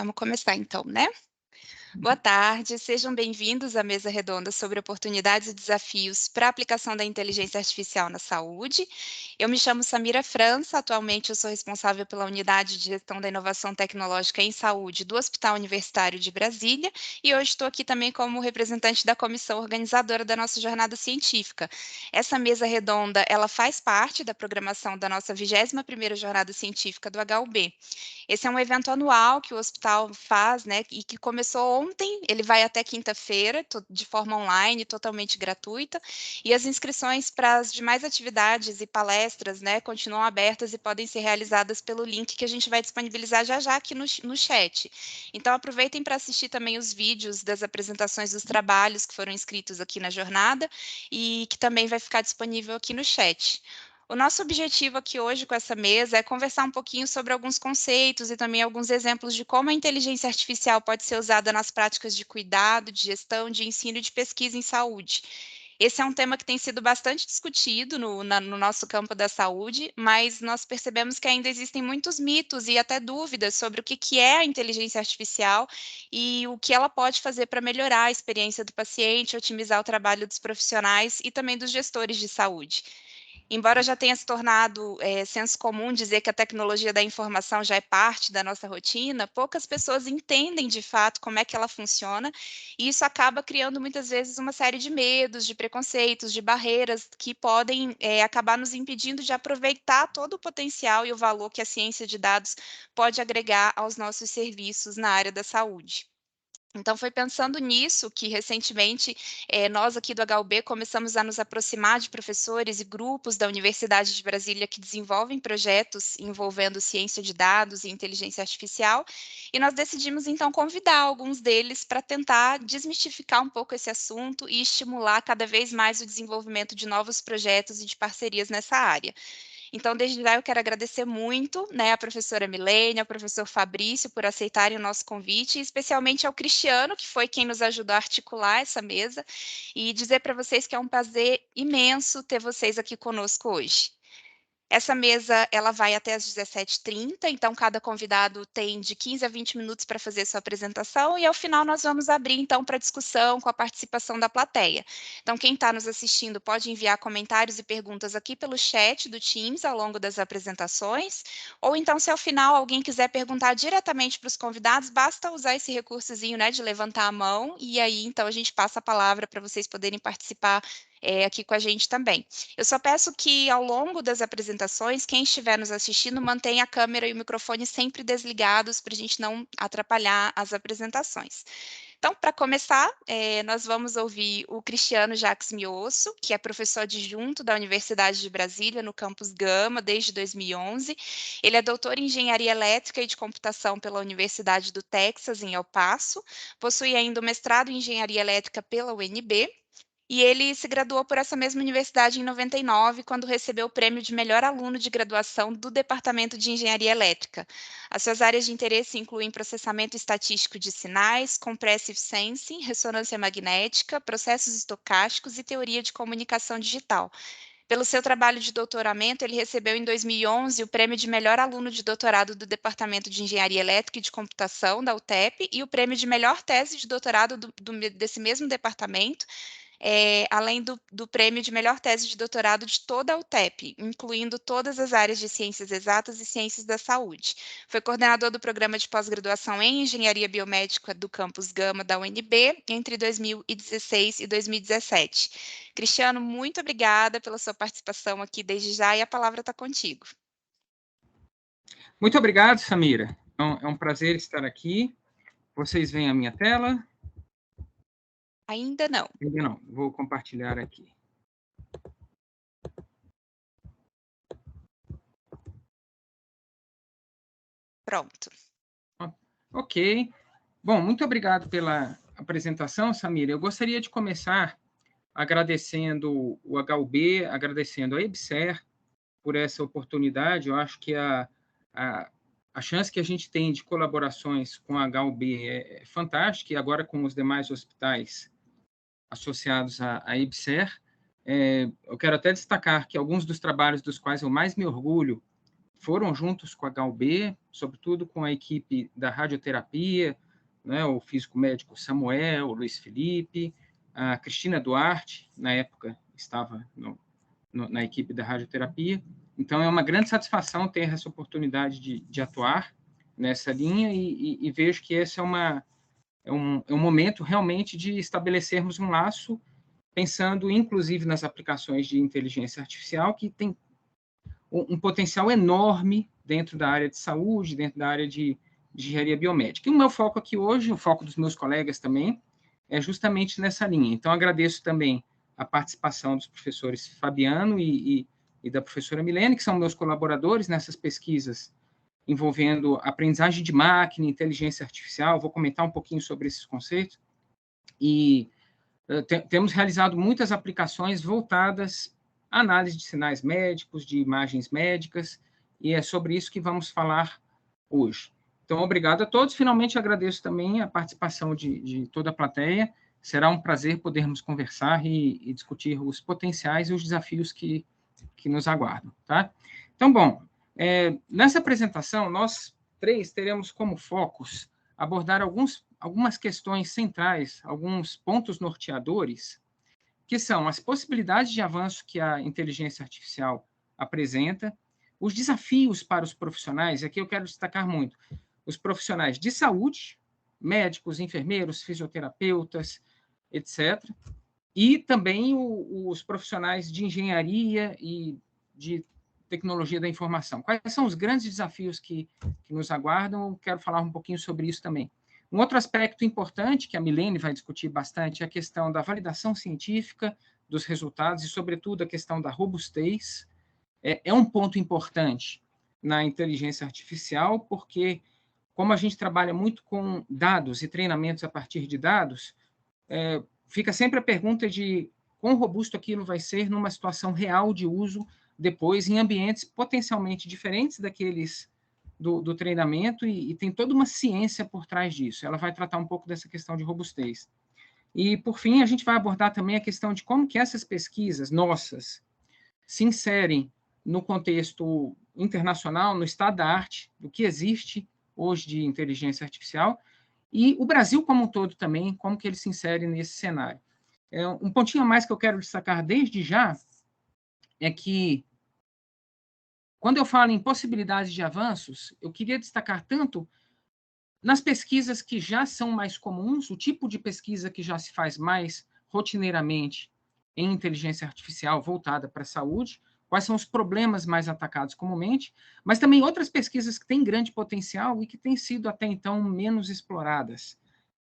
Vamos começar então, né? Boa tarde, sejam bem-vindos à mesa redonda sobre oportunidades e desafios para a aplicação da inteligência artificial na saúde. Eu me chamo Samira França, atualmente eu sou responsável pela unidade de gestão da inovação tecnológica em saúde do Hospital Universitário de Brasília e hoje estou aqui também como representante da comissão organizadora da nossa jornada científica. Essa mesa redonda, ela faz parte da programação da nossa 21ª Jornada Científica do HUB. Esse é um evento anual que o hospital faz, né, e que começou ontem, ele vai até quinta-feira, de forma online, totalmente gratuita, e as inscrições para as demais atividades e palestras, né, continuam abertas e podem ser realizadas pelo link que a gente vai disponibilizar já já aqui no chat. Então, aproveitem para assistir também os vídeos das apresentações dos trabalhos que foram inscritos aqui na jornada e que também vai ficar disponível aqui no chat. O nosso objetivo aqui hoje com essa mesa é conversar um pouquinho sobre alguns conceitos e também alguns exemplos de como a inteligência artificial pode ser usada nas práticas de cuidado, de gestão, de ensino e de pesquisa em saúde. Esse é um tema que tem sido bastante discutido no nosso campo da saúde, mas nós percebemos que ainda existem muitos mitos e até dúvidas sobre o que é a inteligência artificial e o que ela pode fazer para melhorar a experiência do paciente, otimizar o trabalho dos profissionais e também dos gestores de saúde. Embora já tenha se tornado senso comum dizer que a tecnologia da informação já é parte da nossa rotina, poucas pessoas entendem de fato como é que ela funciona, e isso acaba criando muitas vezes uma série de medos, de preconceitos, de barreiras que podem acabar nos impedindo de aproveitar todo o potencial e o valor que a ciência de dados pode agregar aos nossos serviços na área da saúde. Então, foi pensando nisso que, recentemente, nós aqui do HUB começamos a nos aproximar de professores e grupos da Universidade de Brasília que desenvolvem projetos envolvendo ciência de dados e inteligência artificial, e nós decidimos, então, convidar alguns deles para tentar desmistificar um pouco esse assunto e estimular cada vez mais o desenvolvimento de novos projetos e de parcerias nessa área. Então, desde já eu quero agradecer muito, né, a professora Milene, ao professor Fabrício por aceitarem o nosso convite, e especialmente ao Cristiano, que foi quem nos ajudou a articular essa mesa, e dizer para vocês que é um prazer imenso ter vocês aqui conosco hoje. Essa mesa, ela vai até às 17h30, então cada convidado tem de 15 a 20 minutos para fazer sua apresentação e ao final nós vamos abrir então para discussão com a participação da plateia. Então quem está nos assistindo pode enviar comentários e perguntas aqui pelo chat do Teams ao longo das apresentações, ou então se ao final alguém quiser perguntar diretamente para os convidados, basta usar esse recursozinho, né, de levantar a mão e aí então a gente passa a palavra para vocês poderem participar aqui com a gente também. Eu só peço que, ao longo das apresentações, quem estiver nos assistindo mantenha a câmera e o microfone sempre desligados para a gente não atrapalhar as apresentações. Então, para começar, nós vamos ouvir o Cristiano Jacques Miosso, que é professor adjunto da Universidade de Brasília, no campus Gama, desde 2011. Ele é doutor em Engenharia Elétrica e de Computação pela Universidade do Texas, em El Paso. Possui ainda o mestrado em Engenharia Elétrica pela UNB. E ele se graduou por essa mesma universidade em 99, quando recebeu o prêmio de melhor aluno de graduação do Departamento de Engenharia Elétrica. As suas áreas de interesse incluem processamento estatístico de sinais, compressive sensing, ressonância magnética, processos estocásticos e teoria de comunicação digital. Pelo seu trabalho de doutoramento, ele recebeu em 2011 o prêmio de melhor aluno de doutorado do Departamento de Engenharia Elétrica e de Computação, da UTEP, e o prêmio de melhor tese de doutorado desse mesmo departamento, além do prêmio de melhor tese de doutorado de toda a UTEP, incluindo todas as áreas de ciências exatas e ciências da saúde. Foi coordenador do programa de pós-graduação em engenharia biomédica do campus Gama da UNB entre 2016 e 2017. Cristiano, muito obrigada pela sua participação aqui desde já e a palavra está contigo. Muito obrigado, Samira. É um prazer estar aqui. Vocês veem a minha tela? Ainda não. Ainda não. Vou compartilhar aqui. Pronto. Ok. Bom, muito obrigado pela apresentação, Samira. Eu gostaria de começar agradecendo o HUB, agradecendo a EBSER por essa oportunidade. Eu acho que a chance que a gente tem de colaborações com a HUB é fantástica, e agora com os demais hospitais associados à EBSER. Eu quero até destacar que alguns dos trabalhos dos quais eu mais me orgulho foram juntos com a HUB, sobretudo com a equipe da radioterapia, né, o físico médico Samuel, o Luiz Felipe, a Cristina Duarte, na época estava na equipe da radioterapia. Então, é uma grande satisfação ter essa oportunidade de atuar nessa linha e vejo que esse é um momento realmente de estabelecermos um laço, pensando inclusive nas aplicações de inteligência artificial, que tem um potencial enorme dentro da área de saúde, dentro da área de engenharia biomédica. E o meu foco aqui hoje, o foco dos meus colegas também, é justamente nessa linha. Então, agradeço também a participação dos professores Fabiano e da professora Milene, que são meus colaboradores nessas pesquisas envolvendo aprendizagem de máquina, inteligência artificial. Vou comentar um pouquinho sobre esses conceitos. E temos realizado muitas aplicações voltadas à análise de sinais médicos, de imagens médicas, e é sobre isso que vamos falar hoje. Então, obrigado a todos. Finalmente, agradeço também a participação de toda a plateia. Será um prazer podermos conversar e discutir os potenciais e os desafios que nos aguardam. Tá? Então, bom, nessa apresentação, nós três teremos como focos abordar algumas questões centrais, alguns pontos norteadores, que são as possibilidades de avanço que a inteligência artificial apresenta, os desafios para os profissionais, e aqui eu quero destacar muito, os profissionais de saúde, médicos, enfermeiros, fisioterapeutas, etc., e também os profissionais de engenharia e de tecnologia da informação. Quais são os grandes desafios que nos aguardam? Eu quero falar um pouquinho sobre isso também. Um outro aspecto importante que a Milene vai discutir bastante é a questão da validação científica dos resultados e, sobretudo, a questão da robustez. É um ponto importante na inteligência artificial, porque, como a gente trabalha muito com dados e treinamentos a partir de dados, fica sempre a pergunta de quão robusto aquilo vai ser numa situação real de uso depois em ambientes potencialmente diferentes daqueles do treinamento, e tem toda uma ciência por trás disso. Ela vai tratar um pouco dessa questão de robustez. E, por fim, a gente vai abordar também a questão de como que essas pesquisas nossas se inserem no contexto internacional, no estado da arte, do que existe hoje de inteligência artificial, e o Brasil como um todo também, como que ele se insere nesse cenário. Um pontinho a mais que eu quero destacar desde já é que, quando eu falo em possibilidades de avanços, eu queria destacar tanto nas pesquisas que já são mais comuns, o tipo de pesquisa que já se faz mais rotineiramente em inteligência artificial voltada para a saúde, quais são os problemas mais atacados comumente, mas também outras pesquisas que têm grande potencial e que têm sido até então menos exploradas,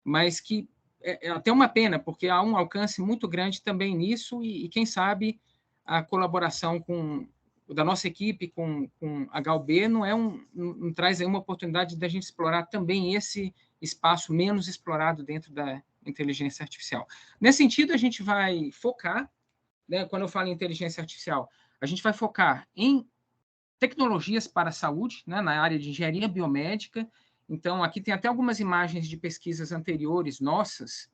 mas que é até uma pena, porque há um alcance muito grande também nisso e quem sabe, a colaboração da nossa equipe com a HUB não traz aí uma oportunidade da gente explorar também esse espaço menos explorado dentro da inteligência artificial. Nesse sentido, a gente vai focar, né, quando eu falo em inteligência artificial, a gente vai focar em tecnologias para a saúde, né, na área de engenharia biomédica. Então, aqui tem até algumas imagens de pesquisas anteriores nossas,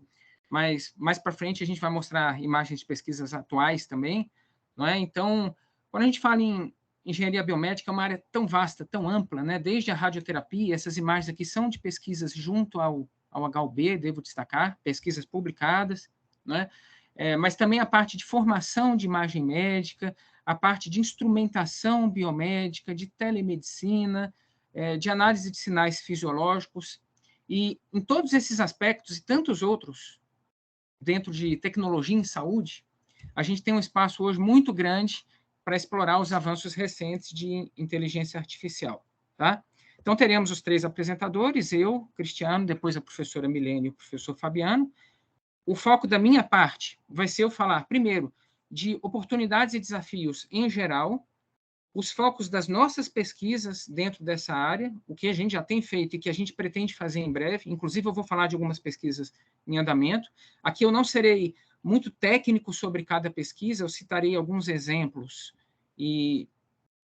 mas mais para frente a gente vai mostrar imagens de pesquisas atuais também, não é? Então, quando a gente fala em engenharia biomédica, é uma área tão vasta, tão ampla, né? Desde a radioterapia, essas imagens aqui são de pesquisas junto ao HUB, devo destacar, pesquisas publicadas, né? Mas também a parte de formação de imagem médica, a parte de instrumentação biomédica, de telemedicina, de análise de sinais fisiológicos, e em todos esses aspectos e tantos outros, dentro de tecnologia em saúde, a gente tem um espaço hoje muito grande para explorar os avanços recentes de inteligência artificial. Tá? Então, teremos os três apresentadores, eu, Cristiano, depois a professora Milene e o professor Fabiano. O foco da minha parte vai ser eu falar, primeiro, de oportunidades e desafios em geral, os focos das nossas pesquisas dentro dessa área, o que a gente já tem feito e que a gente pretende fazer em breve. Inclusive, eu vou falar de algumas pesquisas em andamento. Aqui eu não serei muito técnico sobre cada pesquisa, eu citarei alguns exemplos e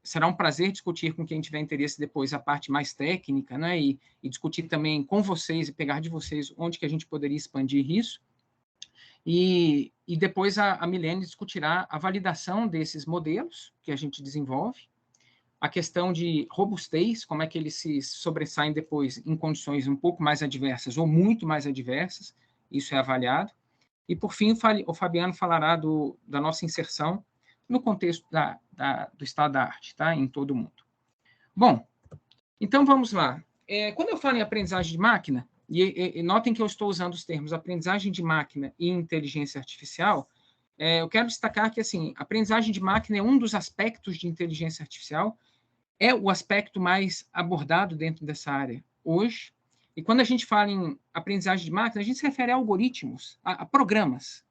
será um prazer discutir com quem tiver interesse depois a parte mais técnica, né? E discutir também com vocês e pegar de vocês onde que a gente poderia expandir isso. E depois a Milene discutirá a validação desses modelos que a gente desenvolve, a questão de robustez, como é que eles se sobressaem depois em condições um pouco mais adversas ou muito mais adversas, isso é avaliado. E, por fim, o Fabiano falará da nossa inserção no contexto do estado da arte, tá? Em todo o mundo. Bom, então vamos lá. Quando eu falo em aprendizagem de máquina, e notem que eu estou usando os termos aprendizagem de máquina e inteligência artificial, eu quero destacar que, assim, aprendizagem de máquina é um dos aspectos de inteligência artificial, é o aspecto mais abordado dentro dessa área hoje. E quando a gente fala em aprendizagem de máquina, a gente se refere a algoritmos, a programas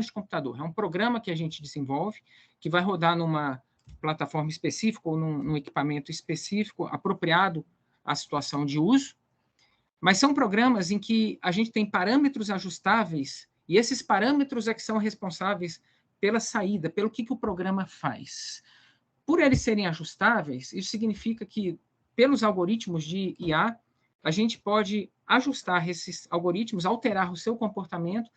de computador. É um programa que a gente desenvolve, que vai rodar numa plataforma específica ou num equipamento específico, apropriado à situação de uso. Mas são programas em que a gente tem parâmetros ajustáveis, e esses parâmetros é que são responsáveis pela saída, pelo que o programa faz. Por eles serem ajustáveis, isso significa que, pelos algoritmos de IA, a gente pode ajustar esses algoritmos, alterar o seu comportamento,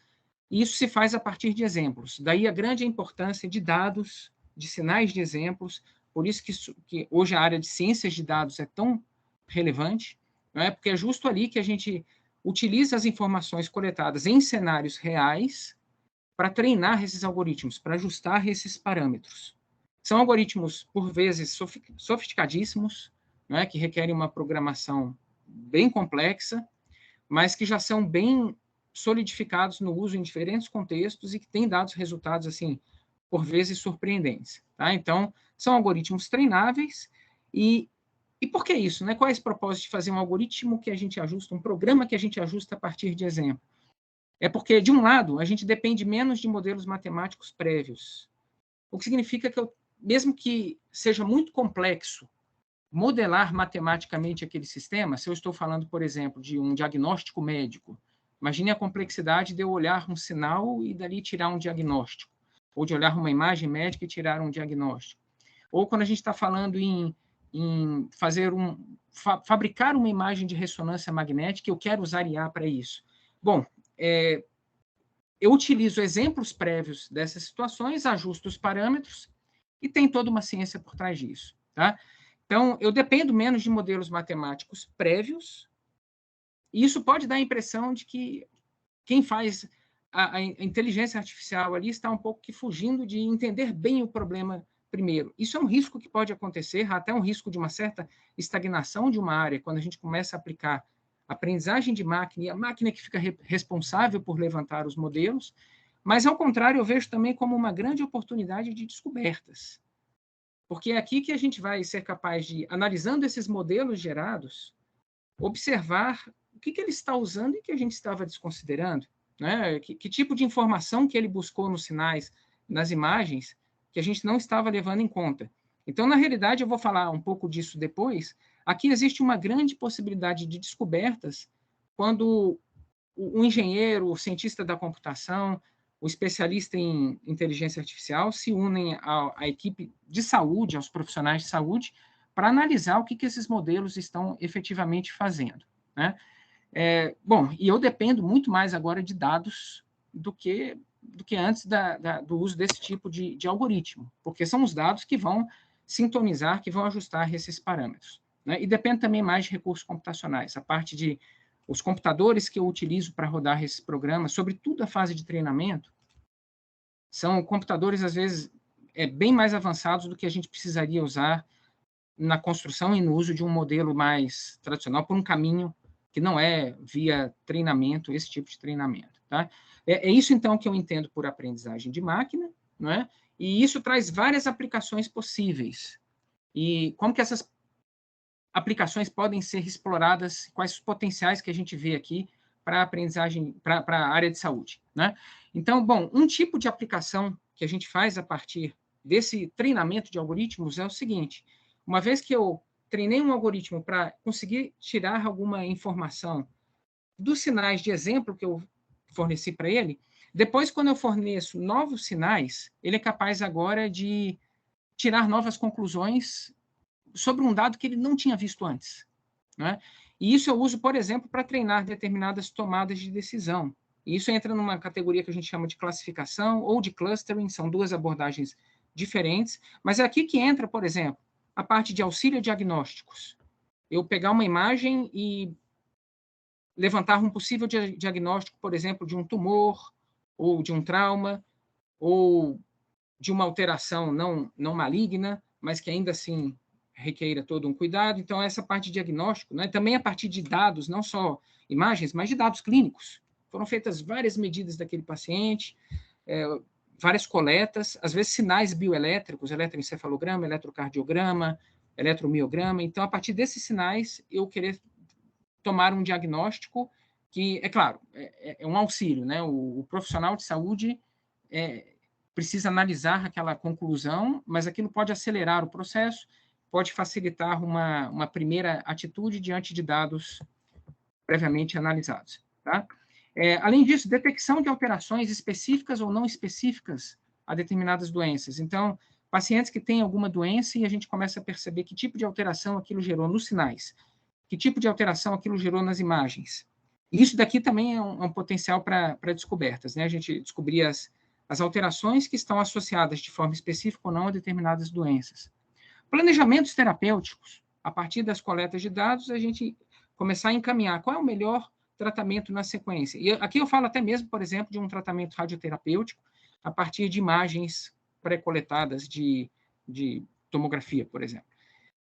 e isso se faz a partir de exemplos. Daí a grande importância de dados, de sinais de exemplos, por isso que hoje a área de ciências de dados é tão relevante, não é? Porque é justo ali que a gente utiliza as informações coletadas em cenários reais para treinar esses algoritmos, para ajustar esses parâmetros. São algoritmos, por vezes, sofisticadíssimos, né, que requerem uma programação bem complexa, mas que já são bem solidificados no uso em diferentes contextos e que têm dado resultados, assim, por vezes surpreendentes. Tá? Então, são algoritmos treináveis e por que isso? Né? Qual é esse propósito de fazer um algoritmo que a gente ajusta, um programa que a gente ajusta a partir de exemplo? É porque, de um lado, a gente depende menos de modelos matemáticos prévios, o que significa que, mesmo que seja muito complexo modelar matematicamente aquele sistema, se eu estou falando, por exemplo, de um diagnóstico médico, imagine a complexidade de eu olhar um sinal e dali tirar um diagnóstico, ou de olhar uma imagem médica e tirar um diagnóstico. Ou quando a gente está falando em fazer fabricar uma imagem de ressonância magnética, eu quero usar IA para isso. Bom, eu utilizo exemplos prévios dessas situações, ajusto os parâmetros e tem toda uma ciência por trás disso. Tá? Então, eu dependo menos de modelos matemáticos prévios, e isso pode dar a impressão de que quem faz a inteligência artificial ali está um pouco que fugindo de entender bem o problema primeiro. Isso é um risco que pode acontecer, até um risco de uma certa estagnação de uma área, quando a gente começa a aplicar aprendizagem de máquina, e a máquina que fica responsável por levantar os modelos, mas, ao contrário, eu vejo também como uma grande oportunidade de descobertas. Porque é aqui que a gente vai ser capaz de, analisando esses modelos gerados, observar o que ele está usando e que a gente estava desconsiderando, né? Que tipo de informação que ele buscou nos sinais, nas imagens, que a gente não estava levando em conta. Então, na realidade, eu vou falar um pouco disso depois. Aqui existe uma grande possibilidade de descobertas quando o engenheiro, o cientista da computação, o especialista em inteligência artificial se unem à equipe de saúde, aos profissionais de saúde, para analisar o que esses modelos estão efetivamente fazendo. Né? Bom, e eu dependo muito mais agora de dados do que antes do uso desse tipo de algoritmo, porque são os dados que vão sintonizar, que vão ajustar esses parâmetros. Né? E depende também mais de recursos computacionais, a parte de os computadores que eu utilizo para rodar esses programas, sobretudo a fase de treinamento, são computadores, às vezes, bem mais avançados do que a gente precisaria usar na construção e no uso de um modelo mais tradicional, por um caminho que não é via treinamento, esse tipo de treinamento. Tá? É isso, então, que eu entendo por aprendizagem de máquina, não é? E isso traz várias aplicações possíveis. E como que essas aplicações podem ser exploradas, quais os potenciais que a gente vê aqui para a aprendizagem, para a área de saúde. Né? Então, bom, um tipo de aplicação que a gente faz a partir desse treinamento de algoritmos é o seguinte: uma vez que eu treinei um algoritmo para conseguir tirar alguma informação dos sinais de exemplo que eu forneci para ele, depois, quando eu forneço novos sinais, ele é capaz agora de tirar novas conclusões sobre um dado que ele não tinha visto antes. Né? E isso eu uso, por exemplo, para treinar determinadas tomadas de decisão. E isso entra numa categoria que a gente chama de classificação ou de clustering, são duas abordagens diferentes, mas é aqui que entra, por exemplo, a parte de auxílio diagnósticos. Eu pegar uma imagem e levantar um possível diagnóstico, por exemplo, de um tumor, ou de um trauma, ou de uma alteração não maligna, mas que ainda assim requeira todo um cuidado. Então, essa parte de diagnóstico, né, também a partir de dados, não só imagens, mas de dados clínicos. Foram feitas várias medidas daquele paciente, várias coletas, às vezes sinais bioelétricos, eletroencefalograma, eletrocardiograma, eletromiograma. Então, a partir desses sinais, eu querer tomar um diagnóstico que, é claro, é um auxílio, né? O profissional de saúde precisa analisar aquela conclusão, mas aquilo pode acelerar o processo, pode facilitar uma primeira atitude diante de dados previamente analisados. Tá? Além disso, detecção de alterações específicas ou não específicas a determinadas doenças. Então, pacientes que têm alguma doença e a gente começa a perceber que tipo de alteração aquilo gerou nos sinais, que tipo de alteração aquilo gerou nas imagens. E isso daqui também é um potencial para descobertas, né? A gente descobrir as alterações que estão associadas de forma específica ou não a determinadas doenças. Planejamentos terapêuticos. A partir das coletas de dados, a gente começar a encaminhar qual é o melhor tratamento na sequência. E aqui eu falo até mesmo, por exemplo, de um tratamento radioterapêutico a partir de imagens pré-coletadas de tomografia, por exemplo.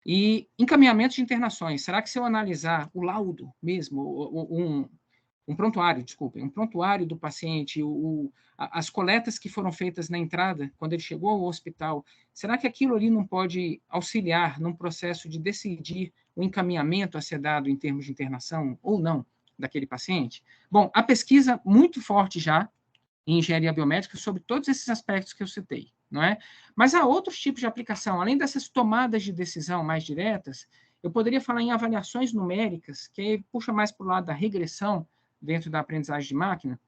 E encaminhamento de internações. Será que se eu analisar o laudo mesmo, um prontuário do paciente, as coletas que foram feitas na entrada, quando ele chegou ao hospital, será que aquilo ali não pode auxiliar num processo de decidir o encaminhamento a ser dado em termos de internação ou não daquele paciente? Bom, a pesquisa muito forte já em engenharia biomédica sobre todos esses aspectos que eu citei, não é? Mas há outros tipos de aplicação. Além dessas tomadas de decisão mais diretas, eu poderia falar em avaliações numéricas, que puxa mais para o lado da regressão dentro da aprendizagem de máquina,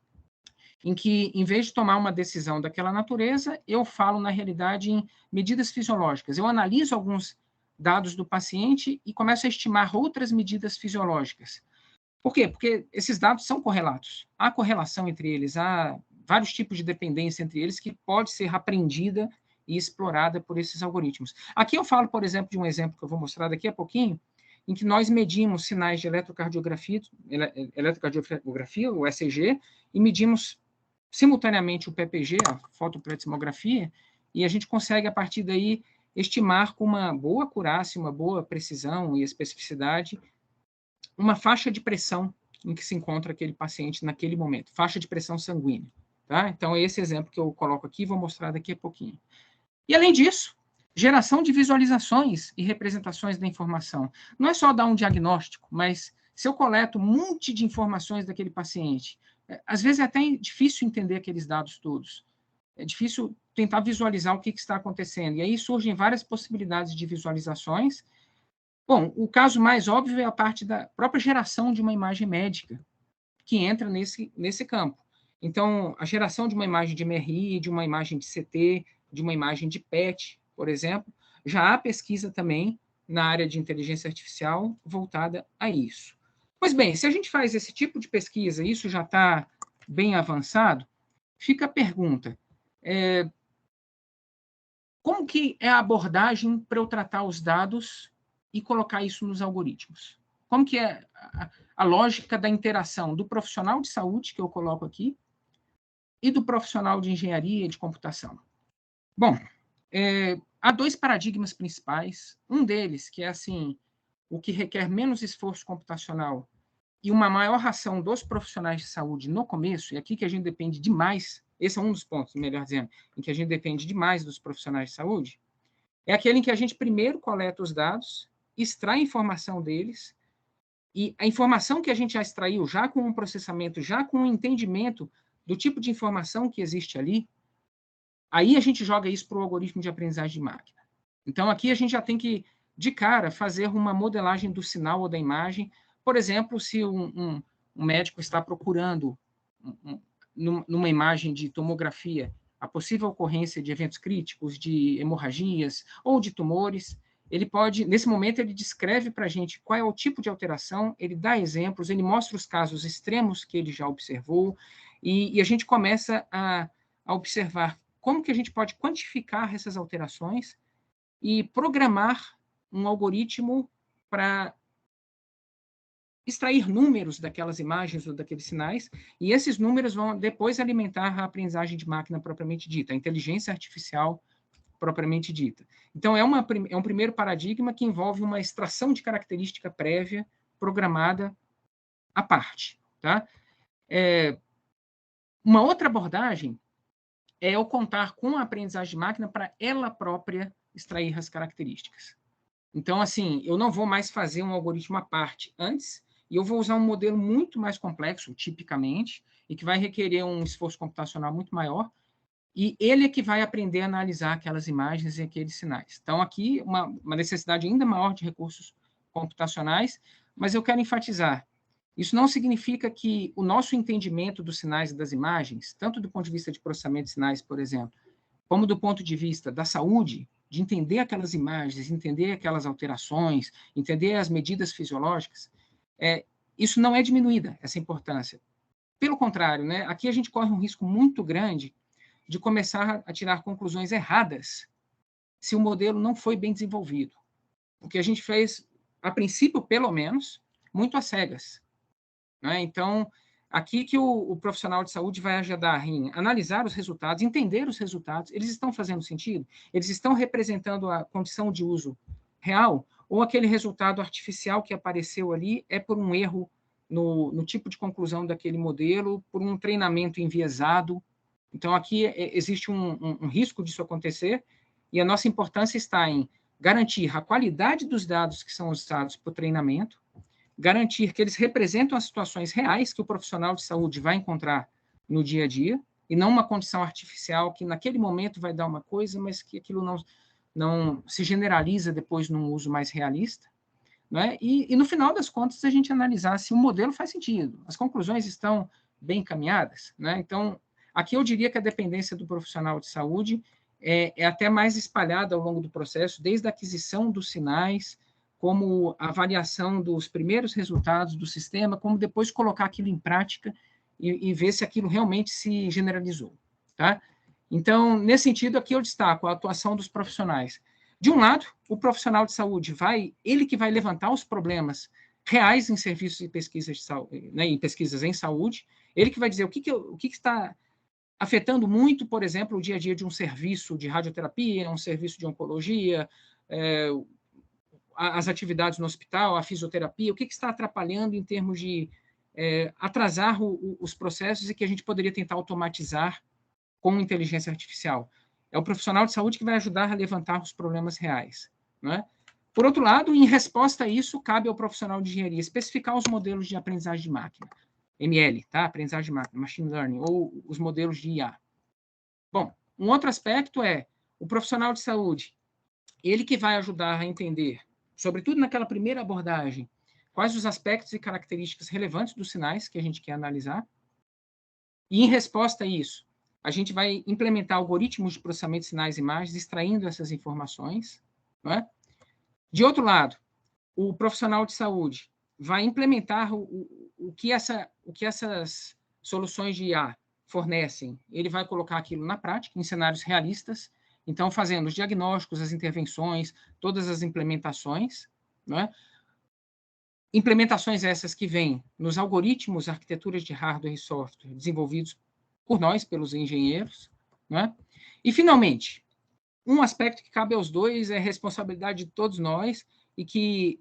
em que, em vez de tomar uma decisão daquela natureza, eu falo, na realidade, em medidas fisiológicas. Eu analiso alguns dados do paciente e começo a estimar outras medidas fisiológicas. Por quê? Porque esses dados são correlatos. Há correlação entre eles, há vários tipos de dependência entre eles que pode ser aprendida e explorada por esses algoritmos. Aqui eu falo, por exemplo, de um exemplo que eu vou mostrar daqui a pouquinho, em que nós medimos sinais de eletrocardiografia, o ECG, e medimos simultaneamente o PPG, a fotoplatismografia, e a gente consegue, a partir daí, estimar com uma boa acurácia, uma boa precisão e especificidade, uma faixa de pressão em que se encontra aquele paciente naquele momento, faixa de pressão sanguínea. Tá? Então, é esse exemplo que eu coloco aqui e vou mostrar daqui a pouquinho. E, além disso, geração de visualizações e representações da informação. Não é só dar um diagnóstico, mas se eu coleto um monte de informações daquele paciente, às vezes é até difícil entender aqueles dados todos. É difícil tentar visualizar o que está acontecendo. E aí surgem várias possibilidades de visualizações. Bom, o caso mais óbvio é a parte da própria geração de uma imagem médica, que entra nesse campo. Então, a geração de uma imagem de MRI, de uma imagem de CT, de uma imagem de PET, por exemplo, já há pesquisa também na área de inteligência artificial voltada a isso. Pois bem, se a gente faz esse tipo de pesquisa, isso já está bem avançado, fica a pergunta, como que é a abordagem para eu tratar os dados e colocar isso nos algoritmos? Como que é a lógica da interação do profissional de saúde, que eu coloco aqui, e do profissional de engenharia e de computação? Bom, há dois paradigmas principais. Um deles, que é assim, o que requer menos esforço computacional e uma maior ação dos profissionais de saúde no começo, e aqui que a gente depende demais, esse é um dos pontos, melhor dizendo, em que a gente depende demais dos profissionais de saúde, é aquele em que a gente primeiro coleta os dados, extrai a informação deles, e a informação que a gente já extraiu, já com um processamento, já com um entendimento do tipo de informação que existe ali, aí a gente joga isso para o algoritmo de aprendizagem de máquina. Então, aqui a gente já tem que, de cara, fazer uma modelagem do sinal ou da imagem. Por exemplo, se um médico está procurando, numa imagem de tomografia, a possível ocorrência de eventos críticos, de hemorragias ou de tumores, ele pode, nesse momento, ele descreve para a gente qual é o tipo de alteração, ele dá exemplos, ele mostra os casos extremos que ele já observou, e a gente começa a observar como que a gente pode quantificar essas alterações e programar um algoritmo para extrair números daquelas imagens ou daqueles sinais, e esses números vão depois alimentar a aprendizagem de máquina propriamente dita, a inteligência artificial propriamente dita. Então, é um primeiro paradigma que envolve uma extração de característica prévia programada à parte. Tá? Uma outra abordagem é eu contar com a aprendizagem de máquina para ela própria extrair as características. Então, assim, eu não vou mais fazer um algoritmo à parte antes, e eu vou usar um modelo muito mais complexo, tipicamente, e que vai requerer um esforço computacional muito maior, e ele é que vai aprender a analisar aquelas imagens e aqueles sinais. Então, aqui, uma necessidade ainda maior de recursos computacionais, mas eu quero enfatizar, isso não significa que o nosso entendimento dos sinais e das imagens, tanto do ponto de vista de processamento de sinais, por exemplo, como do ponto de vista da saúde, de entender aquelas imagens, entender aquelas alterações, entender as medidas fisiológicas, isso não é diminuída, essa importância. Pelo contrário, né, aqui a gente corre um risco muito grande de começar a tirar conclusões erradas se o modelo não foi bem desenvolvido. O que a gente fez, a princípio, pelo menos, muito às cegas. Né? Então, aqui que o profissional de saúde vai ajudar em analisar os resultados, entender os resultados, eles estão fazendo sentido? Eles estão representando a condição de uso real? Ou aquele resultado artificial que apareceu ali é por um erro no tipo de conclusão daquele modelo, por um treinamento enviesado? Então, aqui existe um risco disso acontecer, e a nossa importância está em garantir a qualidade dos dados que são usados para o treinamento, garantir que eles representam as situações reais que o profissional de saúde vai encontrar no dia a dia, e não uma condição artificial que naquele momento vai dar uma coisa, mas que aquilo não se generaliza depois num uso mais realista. Né? E no final das contas, a gente analisar se o modelo faz sentido, as conclusões estão bem encaminhadas. Né? Então, aqui eu diria que a dependência do profissional de saúde é até mais espalhada ao longo do processo, desde a aquisição dos sinais, como a avaliação dos primeiros resultados do sistema, como depois colocar aquilo em prática e ver se aquilo realmente se generalizou. Tá? Então, nesse sentido, aqui eu destaco a atuação dos profissionais. De um lado, o profissional de saúde ele que vai levantar os problemas reais em serviços e pesquisas de saúde, né, em pesquisas em saúde, ele que vai dizer o que está afetando muito, por exemplo, o dia a dia de um serviço de radioterapia, um serviço de oncologia, as atividades no hospital, a fisioterapia, o que está atrapalhando em termos de atrasar os processos e que a gente poderia tentar automatizar com inteligência artificial. É o profissional de saúde que vai ajudar a levantar os problemas reais. Né? Por outro lado, em resposta a isso, cabe ao profissional de engenharia especificar os modelos de aprendizagem de máquina, ML, tá? Aprendizagem de máquina, machine learning, ou os modelos de IA. Bom, um outro aspecto é o profissional de saúde, ele que vai ajudar a entender, sobretudo naquela primeira abordagem, quais os aspectos e características relevantes dos sinais que a gente quer analisar. E, em resposta a isso, a gente vai implementar algoritmos de processamento de sinais e imagens, extraindo essas informações. Não é? De outro lado, o profissional de saúde vai implementar o que essas soluções de IA fornecem. Ele vai colocar aquilo na prática, em cenários realistas, então fazendo os diagnósticos, as intervenções, todas as implementações. Não é? Implementações essas que vêm nos algoritmos, arquiteturas de hardware e software desenvolvidos por nós, pelos engenheiros. Né? E, finalmente, um aspecto que cabe aos dois é a responsabilidade de todos nós e que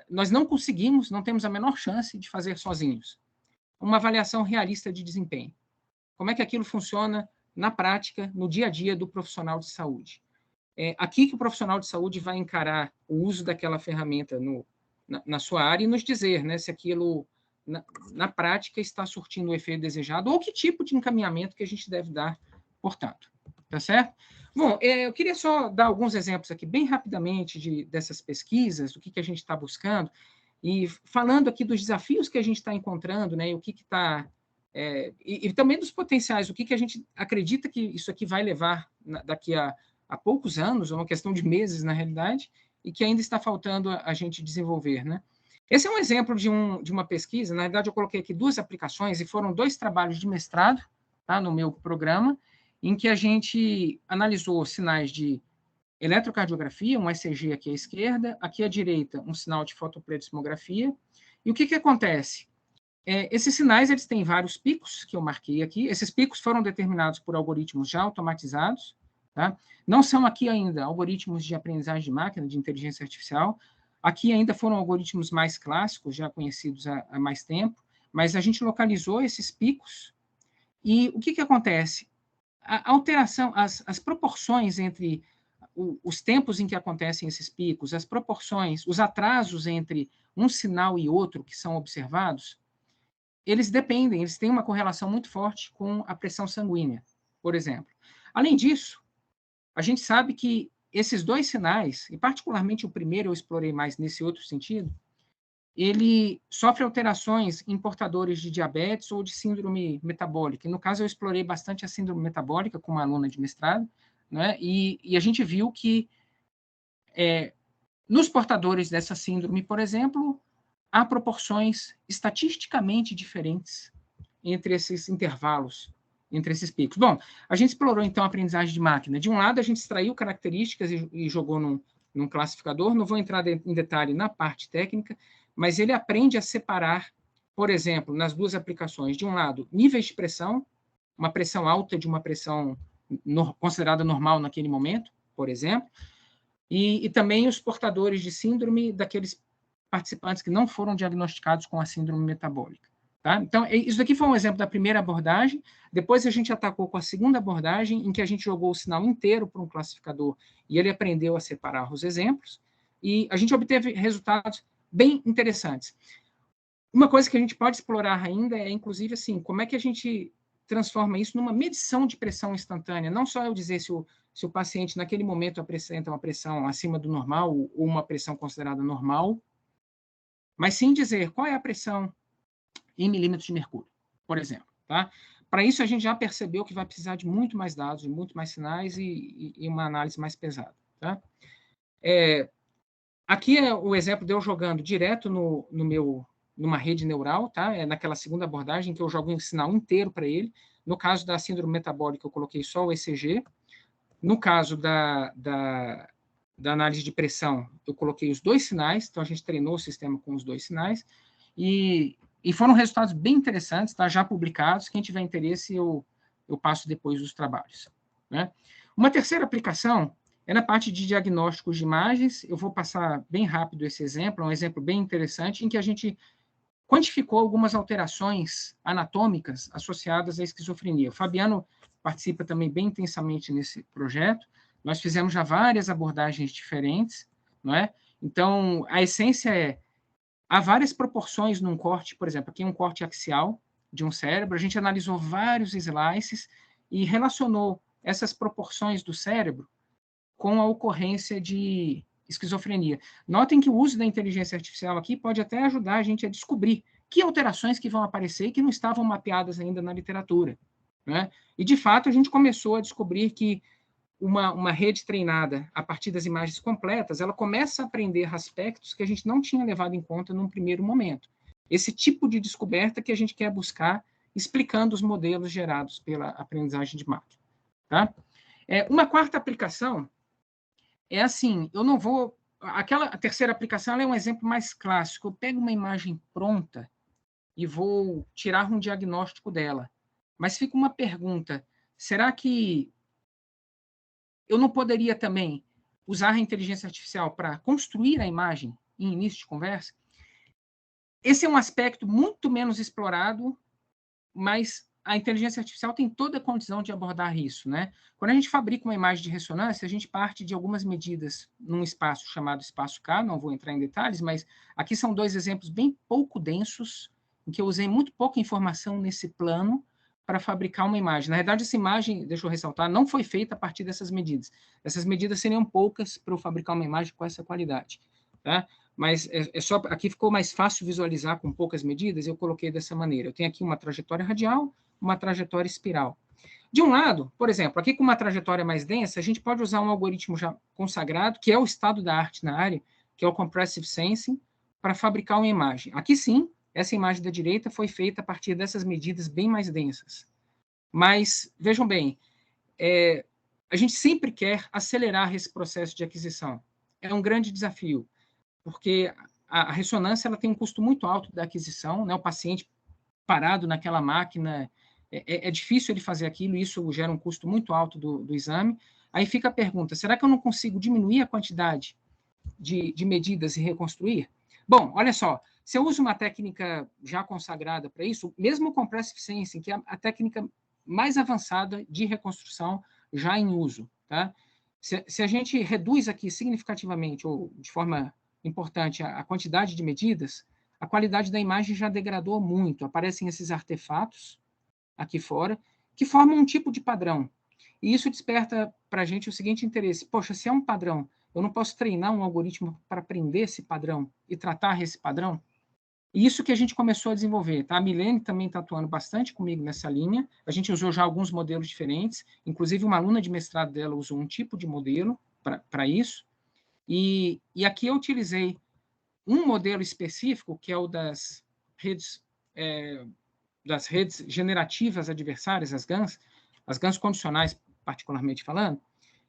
nós não conseguimos, não temos a menor chance de fazer sozinhos. Uma avaliação realista de desempenho. Como é que aquilo funciona na prática, no dia a dia do profissional de saúde. Aqui que o profissional de saúde vai encarar o uso daquela ferramenta na sua área e nos dizer, né, se aquilo, na prática, está surtindo o efeito desejado ou que tipo de encaminhamento que a gente deve dar, portanto. Tá certo? Bom, eu queria só dar alguns exemplos aqui, bem rapidamente, dessas pesquisas, do que a gente está buscando, e falando aqui dos desafios que a gente está encontrando, né, e o que está... e também dos potenciais, o que a gente acredita que isso aqui vai levar daqui a poucos anos, ou uma questão de meses, na realidade, e que ainda está faltando a gente desenvolver. Né? Esse é um exemplo de uma pesquisa, na verdade eu coloquei aqui 2 aplicações, e foram 2 trabalhos de mestrado, tá, no meu programa, em que a gente analisou sinais de eletrocardiografia, um ECG aqui à esquerda, aqui à direita um sinal de fotopletismografia. E o que acontece? Esses sinais eles têm vários picos, que eu marquei aqui. Esses picos foram determinados por algoritmos já automatizados. Tá? Não são aqui ainda algoritmos de aprendizagem de máquina, de inteligência artificial. Aqui ainda foram algoritmos mais clássicos, já conhecidos há mais tempo, mas a gente localizou esses picos. E o que acontece? A alteração, as proporções entre os tempos em que acontecem esses picos, as proporções, os atrasos entre um sinal e outro que são observados, eles dependem, eles têm uma correlação muito forte com a pressão sanguínea, por exemplo. Além disso, a gente sabe que esses dois sinais, e particularmente o primeiro eu explorei mais nesse outro sentido, ele sofre alterações em portadores de diabetes ou de síndrome metabólica. E, no caso, eu explorei bastante a síndrome metabólica com uma aluna de mestrado, né? E a gente viu que nos portadores dessa síndrome, por exemplo, há proporções estatisticamente diferentes entre esses intervalos, entre esses picos. Bom, a gente explorou, então, a aprendizagem de máquina. De um lado, a gente extraiu características e jogou num classificador. Não vou entrar em detalhe na parte técnica, mas ele aprende a separar, por exemplo, nas duas aplicações, de um lado, níveis de pressão, uma pressão alta de uma pressão considerada normal naquele momento, por exemplo, e também os portadores de síndrome daqueles participantes que não foram diagnosticados com a síndrome metabólica. Tá? Então, isso daqui foi um exemplo da primeira abordagem. Depois a gente atacou com a segunda abordagem, em que a gente jogou o sinal inteiro para um classificador e ele aprendeu a separar os exemplos. E a gente obteve resultados bem interessantes. Uma coisa que a gente pode explorar ainda é, inclusive, assim, como é que a gente transforma isso numa medição de pressão instantânea. Não só eu dizer se o paciente, naquele momento, apresenta uma pressão acima do normal ou uma pressão considerada normal, mas sim dizer qual é a pressão em milímetros de mercúrio, por exemplo. Tá? Para isso, a gente já percebeu que vai precisar de muito mais dados, de muito mais sinais e uma análise mais pesada. Tá? Aqui é o exemplo de eu jogando direto numa rede neural, tá? Naquela segunda abordagem que eu jogo um sinal inteiro para ele. No caso da síndrome metabólica, eu coloquei só o ECG. No caso da análise de pressão, eu coloquei os dois sinais, então a gente treinou o sistema com os dois sinais, e foram resultados bem interessantes, tá? Já publicados. Quem tiver interesse, eu passo depois os trabalhos. Né? Uma terceira aplicação é na parte de diagnósticos de imagens. Eu vou passar bem rápido esse exemplo, é um exemplo bem interessante, em que a gente quantificou algumas alterações anatômicas associadas à esquizofrenia. O Fabiano participa também bem intensamente nesse projeto. Nós fizemos já várias abordagens diferentes, não é? Então, a essência há várias proporções num corte, por exemplo, aqui é um corte axial de um cérebro, a gente analisou vários slices e relacionou essas proporções do cérebro com a ocorrência de esquizofrenia. Notem que o uso da inteligência artificial aqui pode até ajudar a gente a descobrir que alterações que vão aparecer e que não estavam mapeadas ainda na literatura. Né? E, de fato, a gente começou a descobrir que uma rede treinada a partir das imagens completas, ela começa a aprender aspectos que a gente não tinha levado em conta num primeiro momento. Esse tipo de descoberta que a gente quer buscar explicando os modelos gerados pela aprendizagem de máquina. Tá? Uma quarta aplicação é assim, eu não vou... a terceira aplicação ela é um exemplo mais clássico. Eu pego uma imagem pronta e vou tirar um diagnóstico dela. Mas fica uma pergunta, será que eu não poderia também usar a inteligência artificial para construir a imagem em início de conversa? Esse é um aspecto muito menos explorado, mas a inteligência artificial tem toda a condição de abordar isso. Né? Quando a gente fabrica uma imagem de ressonância, a gente parte de algumas medidas num espaço chamado espaço K, não vou entrar em detalhes, mas aqui são dois exemplos bem pouco densos, em que eu usei muito pouca informação nesse plano para fabricar uma imagem. Na verdade, essa imagem, deixa eu ressaltar, não foi feita a partir dessas medidas. Essas medidas seriam poucas para eu fabricar uma imagem com essa qualidade. Tá? Mas só aqui ficou mais fácil visualizar com poucas medidas, eu coloquei dessa maneira. Eu tenho aqui uma trajetória radial, uma trajetória espiral. De um lado, por exemplo, aqui com uma trajetória mais densa, a gente pode usar um algoritmo já consagrado, que é o estado da arte na área, que é o Compressive Sensing, para fabricar uma imagem. Aqui sim, essa imagem da direita foi feita a partir dessas medidas bem mais densas. Mas, vejam bem, a gente sempre quer acelerar esse processo de aquisição. É um grande desafio, porque a ressonância ela tem um custo muito alto da aquisição, né? O paciente parado naquela máquina, é difícil ele fazer aquilo, e isso gera um custo muito alto do exame. Aí fica a pergunta, será que eu não consigo diminuir a quantidade de medidas e reconstruir? Bom, olha só, se eu uso uma técnica já consagrada para isso, mesmo o Compressive Sensing, que é a técnica mais avançada de reconstrução já em uso, tá? Se a gente reduz aqui significativamente, ou de forma importante, a quantidade de medidas, a qualidade da imagem já degradou muito. Aparecem esses artefatos aqui fora, que formam um tipo de padrão. E isso desperta para a gente o seguinte interesse. Poxa, se é um padrão, eu não posso treinar um algoritmo para aprender esse padrão e tratar esse padrão? E isso que a gente começou a desenvolver. Tá? A Milene também está atuando bastante comigo nessa linha. A gente usou já alguns modelos diferentes. Inclusive, uma aluna de mestrado dela usou um tipo de modelo para isso. E aqui eu utilizei um modelo específico, que é o das redes generativas adversárias, as GANs condicionais, particularmente falando,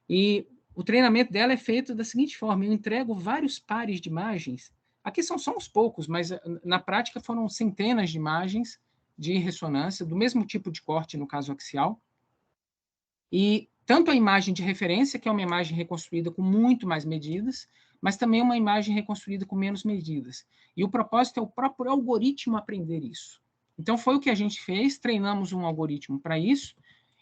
e o treinamento dela é feito da seguinte forma: eu entrego vários pares de imagens, aqui são só uns poucos, mas na prática foram centenas de imagens de ressonância, do mesmo tipo de corte, no caso axial, e tanto a imagem de referência, que é uma imagem reconstruída com muito mais medidas, mas também uma imagem reconstruída com menos medidas. E o propósito é o próprio algoritmo aprender isso. Então, foi o que a gente fez, treinamos um algoritmo para isso,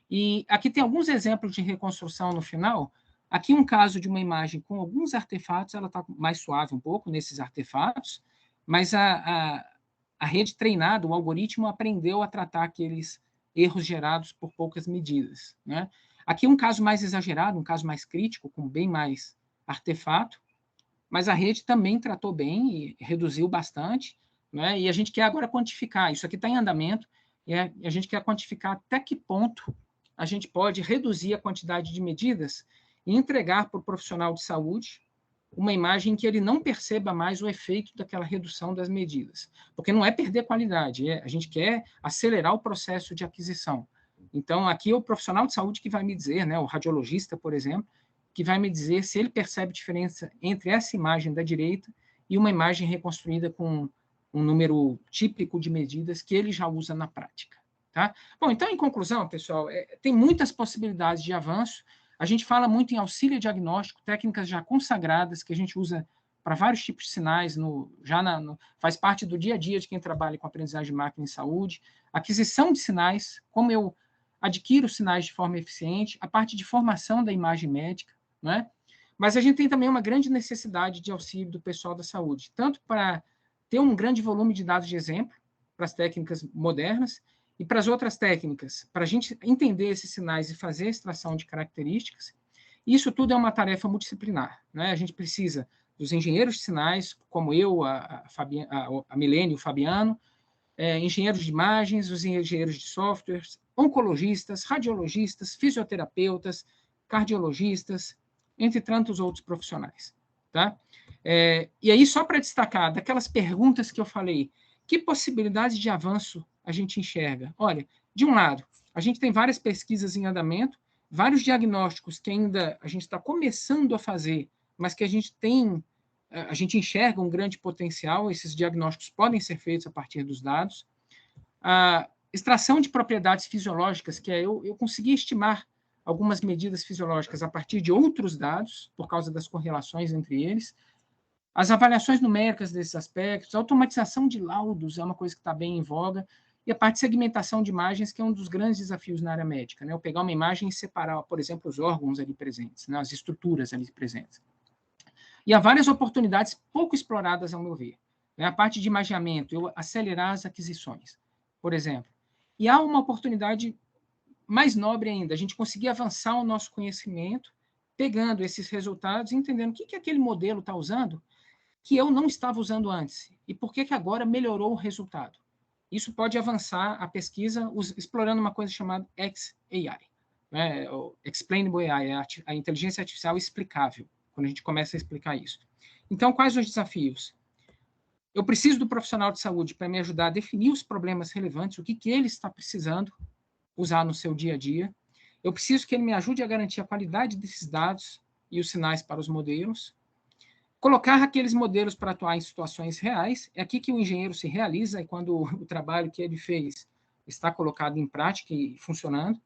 e aqui tem alguns exemplos de reconstrução no final. Aqui um caso de uma imagem com alguns artefatos, ela está mais suave um pouco nesses artefatos, mas a rede treinada, o algoritmo aprendeu a tratar aqueles erros gerados por poucas medidas, né? Aqui um caso mais exagerado, um caso mais crítico, com bem mais artefato, mas a rede também tratou bem e reduziu bastante, né? E a gente quer agora quantificar. Isso aqui está em andamento, e a gente quer quantificar até que ponto a gente pode reduzir a quantidade de medidas e entregar para o profissional de saúde uma imagem que ele não perceba mais o efeito daquela redução das medidas. Porque não é perder qualidade, a gente quer acelerar o processo de aquisição. Então, aqui é o profissional de saúde que vai me dizer, né, o radiologista, por exemplo, que vai me dizer se ele percebe diferença entre essa imagem da direita e uma imagem reconstruída com um número típico de medidas que ele já usa na prática. Tá? Bom, então, em conclusão, pessoal, tem muitas possibilidades de avanço. A gente fala muito em auxílio diagnóstico, técnicas já consagradas que a gente usa para vários tipos de sinais, faz parte do dia a dia de quem trabalha com aprendizagem de máquina em saúde, aquisição de sinais, como eu adquiro sinais de forma eficiente, a parte de formação da imagem médica, né? Mas a gente tem também uma grande necessidade de auxílio do pessoal da saúde, tanto para ter um grande volume de dados de exemplo para as técnicas modernas e para as outras técnicas, para a gente entender esses sinais e fazer a extração de características. Isso tudo é uma tarefa multidisciplinar, né? A gente precisa dos engenheiros de sinais, como eu, a Milene, o Fabiano, engenheiros de imagens, os engenheiros de softwares, oncologistas, radiologistas, fisioterapeutas, cardiologistas, entre tantos outros profissionais. Tá? E aí, só para destacar, daquelas perguntas que eu falei, que possibilidades de avanço a gente enxerga? Olha, de um lado, a gente tem várias pesquisas em andamento, vários diagnósticos que ainda a gente está começando a fazer, mas que a gente enxerga um grande potencial, esses diagnósticos podem ser feitos a partir dos dados. A extração de propriedades fisiológicas, que é eu conseguir estimar algumas medidas fisiológicas a partir de outros dados, por causa das correlações entre eles. As avaliações numéricas desses aspectos, a automatização de laudos é uma coisa que está bem em voga, e a parte de segmentação de imagens, que é um dos grandes desafios na área médica, né? Eu pegar uma imagem e separar, por exemplo, os órgãos ali presentes, né? As estruturas ali presentes. E há várias oportunidades pouco exploradas, ao meu ver. A parte de imageamento, eu acelerar as aquisições, por exemplo. E há uma oportunidade mais nobre ainda, a gente conseguir avançar o nosso conhecimento, pegando esses resultados e entendendo o que aquele modelo está usando que eu não estava usando antes, e por que agora melhorou o resultado. Isso pode avançar a pesquisa explorando uma coisa chamada XAI, né? O Explainable AI, a inteligência artificial explicável, quando a gente começa a explicar isso. Então, quais os desafios? Eu preciso do profissional de saúde para me ajudar a definir os problemas relevantes, o que ele está precisando usar no seu dia a dia. Eu preciso que ele me ajude a garantir a qualidade desses dados e os sinais para os modelos, colocar aqueles modelos para atuar em situações reais. É aqui que o engenheiro se realiza, e quando o trabalho que ele fez está colocado em prática e funcionando,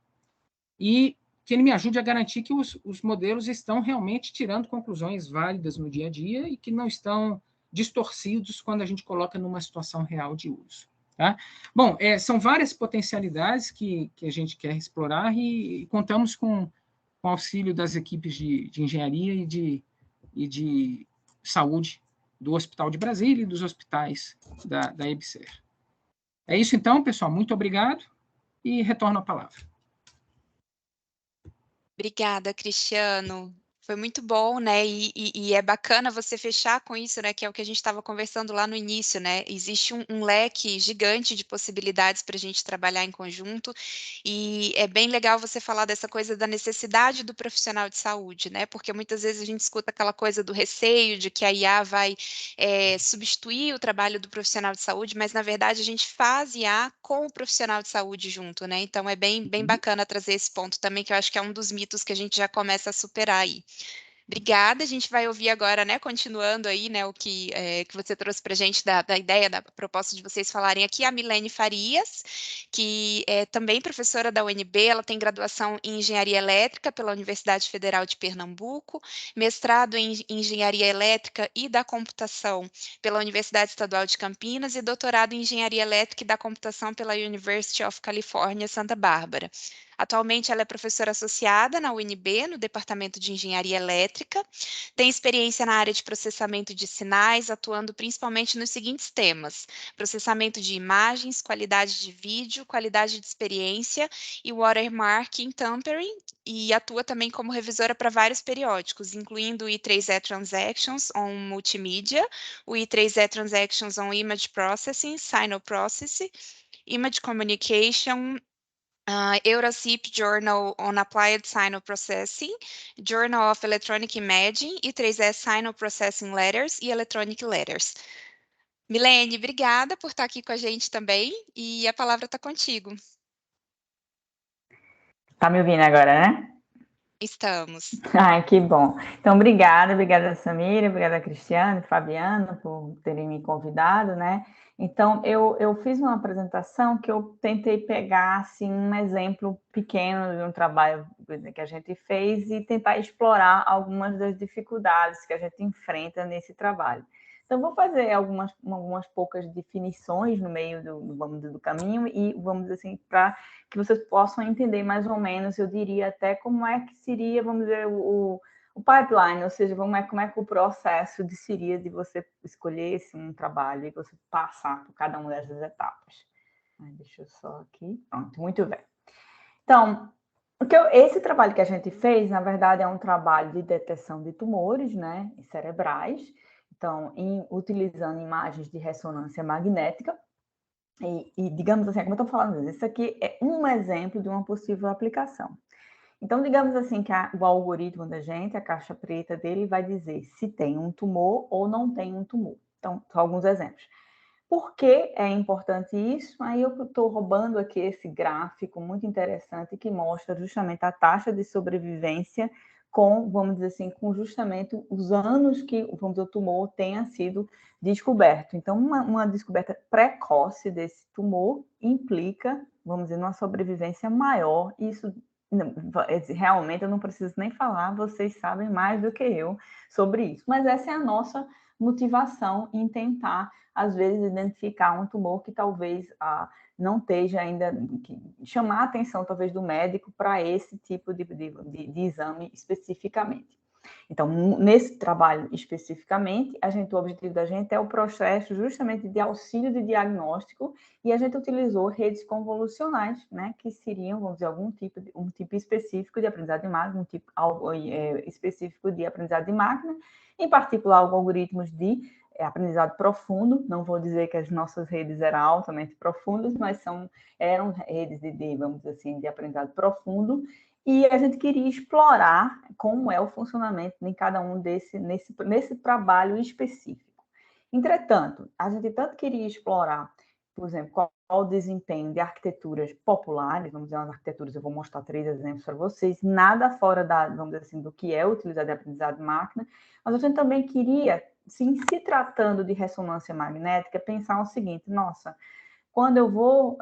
e que ele me ajude a garantir que os modelos estão realmente tirando conclusões válidas no dia a dia e que não estão distorcidos quando a gente coloca numa situação real de uso. Tá? Bom, são várias potencialidades que a gente quer explorar e contamos com o auxílio das equipes de engenharia e de saúde do Hospital de Brasília e dos hospitais da EBSER. É isso então, pessoal. Muito obrigado e retorno a palavra. Obrigada, Cristiano. Foi muito bom, né? E é bacana você fechar com isso, né? Que é o que a gente estava conversando lá no início, né? Existe um leque gigante de possibilidades para a gente trabalhar em conjunto, e é bem legal você falar dessa coisa da necessidade do profissional de saúde, né? Porque muitas vezes a gente escuta aquela coisa do receio de que a IA vai substituir o trabalho do profissional de saúde, mas na verdade a gente faz IA com o profissional de saúde junto, né? Então é bem bacana trazer esse ponto também, que eu acho que é um dos mitos que a gente já começa a superar aí. Obrigada, a gente vai ouvir agora, né, continuando aí, né, o que você trouxe para a gente da ideia, da proposta de vocês falarem aqui, a Milene Farias, que é também professora da UNB, ela tem graduação em Engenharia Elétrica pela Universidade Federal de Pernambuco, mestrado em Engenharia Elétrica e da Computação pela Universidade Estadual de Campinas e doutorado em Engenharia Elétrica e da Computação pela University of California, Santa Bárbara. Atualmente, ela é professora associada na UNB, no Departamento de Engenharia Elétrica, tem experiência na área de processamento de sinais, atuando principalmente nos seguintes temas: processamento de imagens, qualidade de vídeo, qualidade de experiência e watermarking tampering, e atua também como revisora para vários periódicos, incluindo o I3E Transactions on Multimedia, o I3E Transactions on Image Processing, Signal Processing, Image Communication, EuroSIP Journal on Applied Signal Processing, Journal of Electronic Imaging, I3E Signal Processing Letters e Electronic Letters. Milene, obrigada por estar aqui com a gente também, e a palavra está contigo. Tá me ouvindo agora, né? Estamos. Ai, que bom. Então, obrigada, Samira, obrigada, Cristiano e Fabiano, por terem me convidado, né? Então, eu fiz uma apresentação que eu tentei pegar, assim, um exemplo pequeno de um trabalho que a gente fez e tentar explorar algumas das dificuldades que a gente enfrenta nesse trabalho. Então, vou fazer algumas poucas definições no meio do caminho e, vamos dizer assim, para que vocês possam entender mais ou menos, eu diria até como é que seria, vamos dizer, o pipeline, ou seja, como é que o processo seria de você escolher um trabalho e você passar por cada uma dessas etapas. Deixa eu só aqui. Pronto, muito bem. Então, esse trabalho que a gente fez, na verdade, é um trabalho de detecção de tumores, né, cerebrais. Então, utilizando imagens de ressonância magnética. E digamos assim, como eu estou falando, isso aqui é um exemplo de uma possível aplicação. Então, digamos assim que o algoritmo da gente, a caixa preta dele, vai dizer se tem um tumor ou não tem um tumor. Então, só alguns exemplos. Por que é importante isso? Aí eu estou roubando aqui esse gráfico muito interessante que mostra justamente a taxa de sobrevivência com, vamos dizer assim, com justamente os anos que, vamos dizer, o tumor tenha sido descoberto. Então, uma descoberta precoce desse tumor implica, vamos dizer, uma sobrevivência maior. Isso realmente eu não preciso nem falar, vocês sabem mais do que eu sobre isso. Mas essa é a nossa motivação em tentar, às vezes, identificar um tumor que talvez não esteja ainda, chamar a atenção, talvez, do médico para esse tipo de exame especificamente. Então, nesse trabalho especificamente, o objetivo da gente é o processo justamente de auxílio de diagnóstico, e a gente utilizou redes convolucionais, né, que seriam, vamos dizer, um tipo específico de aprendizado de máquina, um tipo específico de aprendizado de máquina, em particular, algoritmos de aprendizado profundo. Não vou dizer que as nossas redes eram altamente profundas, mas eram redes vamos dizer assim, de aprendizado profundo, e a gente queria explorar como é o funcionamento em cada um nesse trabalho específico. Entretanto, a gente tanto queria explorar por exemplo, qual o desempenho de arquiteturas populares, vamos dizer, as arquiteturas, eu vou mostrar 3 exemplos para vocês, nada fora vamos dizer assim, do que é utilizado em aprendizado de máquina, mas a gente também queria, sim, se tratando de ressonância magnética, pensar o seguinte, nossa, quando eu vou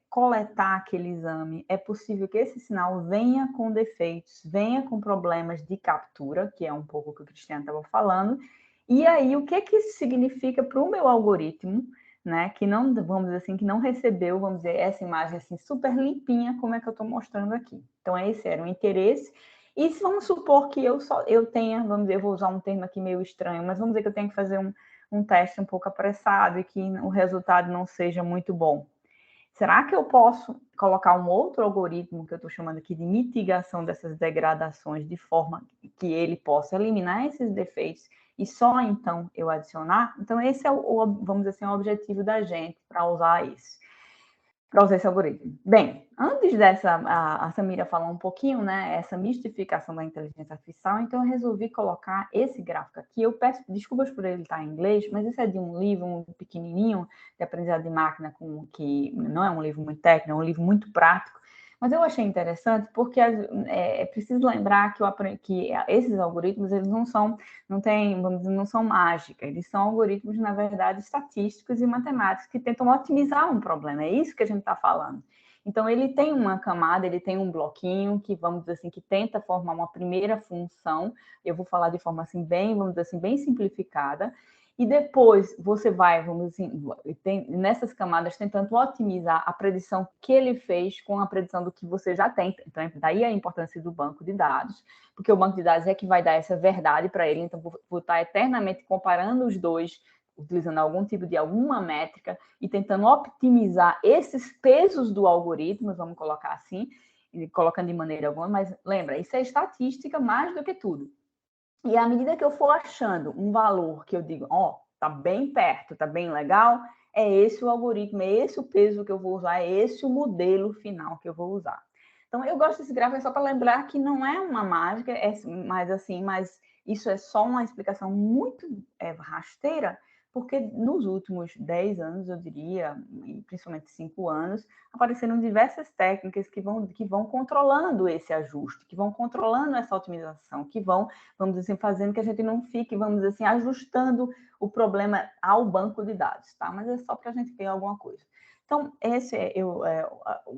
coletar aquele exame, é possível que esse sinal venha com defeitos, venha com problemas de captura, que é um pouco o que o Cristiano estava falando, e aí o que isso significa para o meu algoritmo, né, que não, vamos dizer assim, que não recebeu, vamos dizer, essa imagem assim super limpinha, como é que eu estou mostrando aqui. Então, esse era o interesse. E se vamos supor que eu tenha, vamos dizer, eu vou usar um termo aqui meio estranho, mas vamos dizer que eu tenho que fazer um teste um pouco apressado e que o resultado não seja muito bom. Será que eu posso colocar um outro algoritmo que eu estou chamando aqui de mitigação dessas degradações de forma que ele possa eliminar esses defeitos e só então eu adicionar? Então, esse é vamos dizer assim, o objetivo da gente para usar isso. Para usar esse algoritmo. Bem, antes dessa, a Samira falou um pouquinho, né, essa mistificação da inteligência artificial, então eu resolvi colocar esse gráfico aqui. Eu peço desculpas por ele estar em inglês, mas esse é de um livro muito pequenininho, de aprendizado de máquina, que não é um livro muito técnico, é um livro muito prático, mas eu achei interessante porque é preciso lembrar que esses algoritmos, eles não são mágica, eles são algoritmos, na verdade, estatísticos e matemáticos que tentam otimizar um problema, é isso que a gente está falando. Então, ele tem uma camada, ele tem um bloquinho que, vamos dizer assim, que tenta formar uma primeira função, eu vou falar de forma assim, vamos dizer assim, bem simplificada, e depois você vai, vamos dizer assim, nessas camadas tentando otimizar a predição que ele fez com a predição do que você já tem. Então, daí a importância do banco de dados, porque o banco de dados é que vai dar essa verdade para ele, então vou estar eternamente comparando os dois, utilizando alguma métrica e tentando optimizar esses pesos do algoritmo, vamos colocar assim, colocando de maneira alguma, mas lembra, isso é estatística mais do que tudo. E à medida que eu for achando um valor que eu digo, tá bem perto, tá bem legal, é esse o algoritmo, é esse o peso que eu vou usar, é esse o modelo final que eu vou usar. Então, eu gosto desse gráfico só para lembrar que não é uma mágica, mas isso é só uma explicação muito rasteira, porque nos últimos 10 anos, eu diria, e principalmente 5 anos, apareceram diversas técnicas que vão controlando esse ajuste, que vão controlando essa otimização, que vão, vamos dizer assim, fazendo que a gente não fique, vamos dizer assim, ajustando o problema ao banco de dados, tá? Mas é só para a gente ver alguma coisa. Então,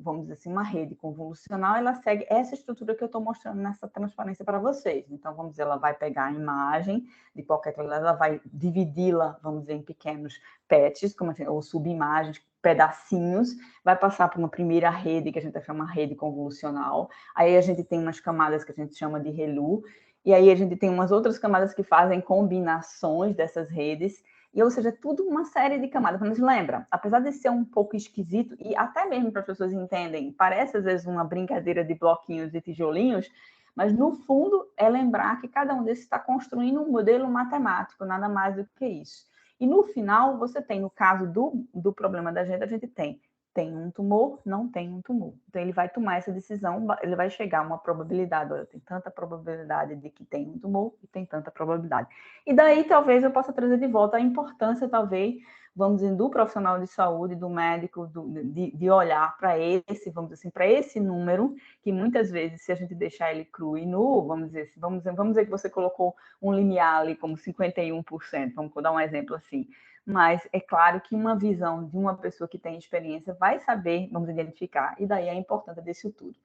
vamos dizer assim, uma rede convolucional, ela segue essa estrutura que eu estou mostrando nessa transparência para vocês. Então, vamos dizer, ela vai pegar a imagem de qualquer coisa, ela vai dividi-la, vamos dizer, em pequenos patches, ou subimagens, pedacinhos, vai passar por uma primeira rede, que a gente chama rede convolucional, aí a gente tem umas camadas que a gente chama de ReLU, e aí a gente tem umas outras camadas que fazem combinações dessas redes, ou seja, tudo uma série de camadas. Mas lembra, apesar de ser um pouco esquisito, e até mesmo para as pessoas entendem, parece às vezes uma brincadeira de bloquinhos e tijolinhos, mas no fundo é lembrar que cada um desses está construindo um modelo matemático, nada mais do que isso. E no final, você tem, no caso do problema da gente, a gente tem um tumor, não tem um tumor. Então, ele vai tomar essa decisão, ele vai chegar a uma probabilidade, olha, tem tanta probabilidade de que tem um tumor e tem tanta probabilidade. E daí, talvez, eu possa trazer de volta a importância, talvez, vamos dizer, do profissional de saúde, do médico, de olhar para esse, vamos dizer assim, para esse número, que muitas vezes, se a gente deixar ele cru e nu, vamos dizer que você colocou um limiar ali como 51%, vamos dar um exemplo assim, mas é claro que uma visão de uma pessoa que tem experiência vai saber, vamos identificar, e daí a importância disso tudo.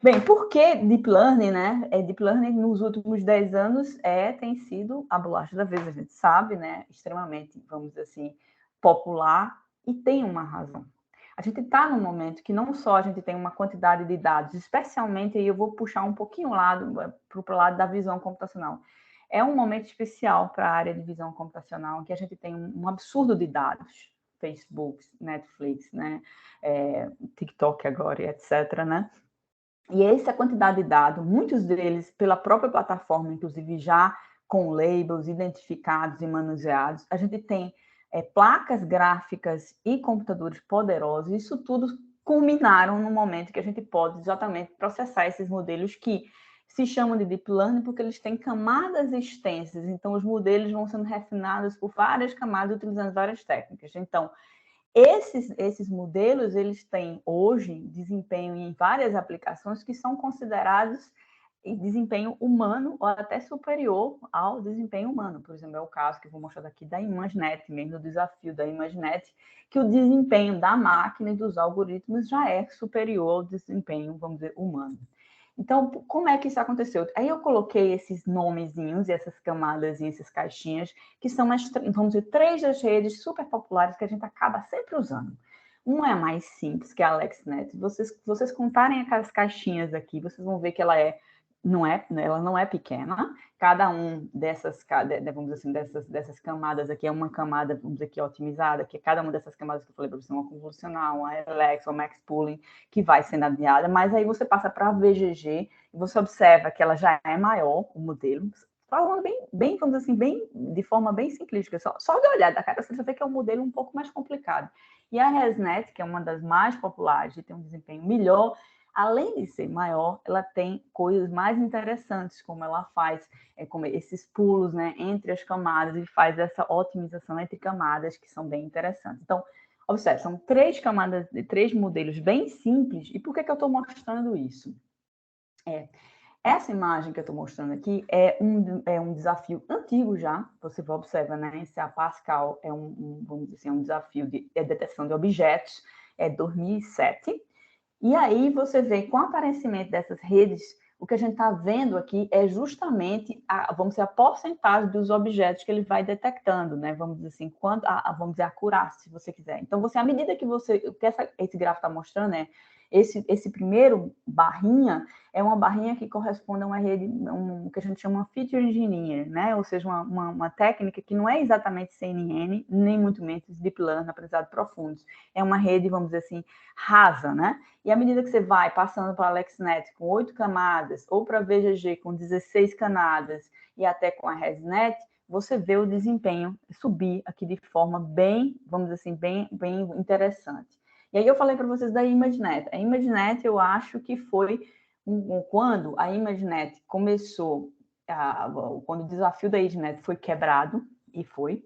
Bem, por que Deep Learning, né? Deep Learning nos últimos 10 anos tem sido a bolacha da vez, a gente sabe, né? Extremamente, vamos dizer assim, popular, e tem uma razão. A gente está num momento que não só a gente tem uma quantidade de dados, especialmente, e eu vou puxar um pouquinho para o lado da visão computacional, é um momento especial para a área de visão computacional, que a gente tem um absurdo de dados, Facebook, Netflix, né, TikTok agora, etc., né? E essa quantidade de dados, muitos deles pela própria plataforma, inclusive já com labels identificados e manuseados, a gente tem placas gráficas e computadores poderosos, isso tudo culminaram no momento que a gente pode exatamente processar esses modelos que se chamam de Deep Learning porque eles têm camadas extensas, então os modelos vão sendo refinados por várias camadas utilizando várias técnicas. Então, esses modelos, eles têm hoje desempenho em várias aplicações que são considerados desempenho humano ou até superior ao desempenho humano. Por exemplo, é o caso que eu vou mostrar aqui da ImageNet, mesmo do desafio da ImageNet, que o desempenho da máquina e dos algoritmos já é superior ao desempenho, vamos dizer, humano. Então, como é que isso aconteceu? Aí eu coloquei esses nomezinhos, essas camadas e essas caixinhas, que são, vamos dizer, 3 das redes super populares que a gente acaba sempre usando. Uma é a mais simples, que é a AlexNet. Vocês contarem aquelas caixinhas aqui, vocês vão ver que ela não é pequena. Cada um dessas, vamos dizer assim, dessas camadas aqui é uma camada, vamos dizer aqui, otimizada, que é cada uma dessas camadas que eu falei para você, uma convolucional, uma Alex, uma Max Pooling, que vai sendo adiada, mas aí você passa para a VGG e você observa que ela já é maior, o modelo, falando bem, vamos dizer assim, bem, de forma bem simplística, só de olhar da cara você já vê que é um modelo um pouco mais complicado. E a ResNet, que é uma das mais populares e tem um desempenho melhor, além de ser maior, ela tem coisas mais interessantes, como ela faz como esses pulos, né, entre as camadas e faz essa otimização entre camadas que são bem interessantes. Então, observe, são 3 camadas, 3 modelos bem simples. E por que eu estou mostrando isso? Essa imagem que eu estou mostrando aqui é um desafio antigo já. Você vai observar, né? Esse a Pascal vamos dizer assim, um desafio de detecção de objetos, é 2007. E aí você vê, com o aparecimento dessas redes, o que a gente está vendo aqui é justamente vamos dizer, a porcentagem dos objetos que ele vai detectando, né? Vamos dizer assim, vamos dizer, a acurácia, se você quiser. Então, à medida que esse gráfico está mostrando, esse primeiro barrinha é uma barrinha que corresponde a uma rede, que a gente chama de feature engineer, né? Ou seja, uma técnica que não é exatamente CNN, nem muito menos deep learning, aprendizado profundo. É uma rede, vamos dizer assim, rasa, né? E à medida que você vai passando para a AlexNet com 8 camadas, ou para a VGG com 16 camadas, e até com a ResNet, você vê o desempenho subir aqui de forma bem, vamos dizer assim, bem interessante. E aí eu falei para vocês da ImageNet. A ImageNet, eu acho que foi quando a ImageNet começou, quando o desafio da ImageNet foi quebrado, e foi,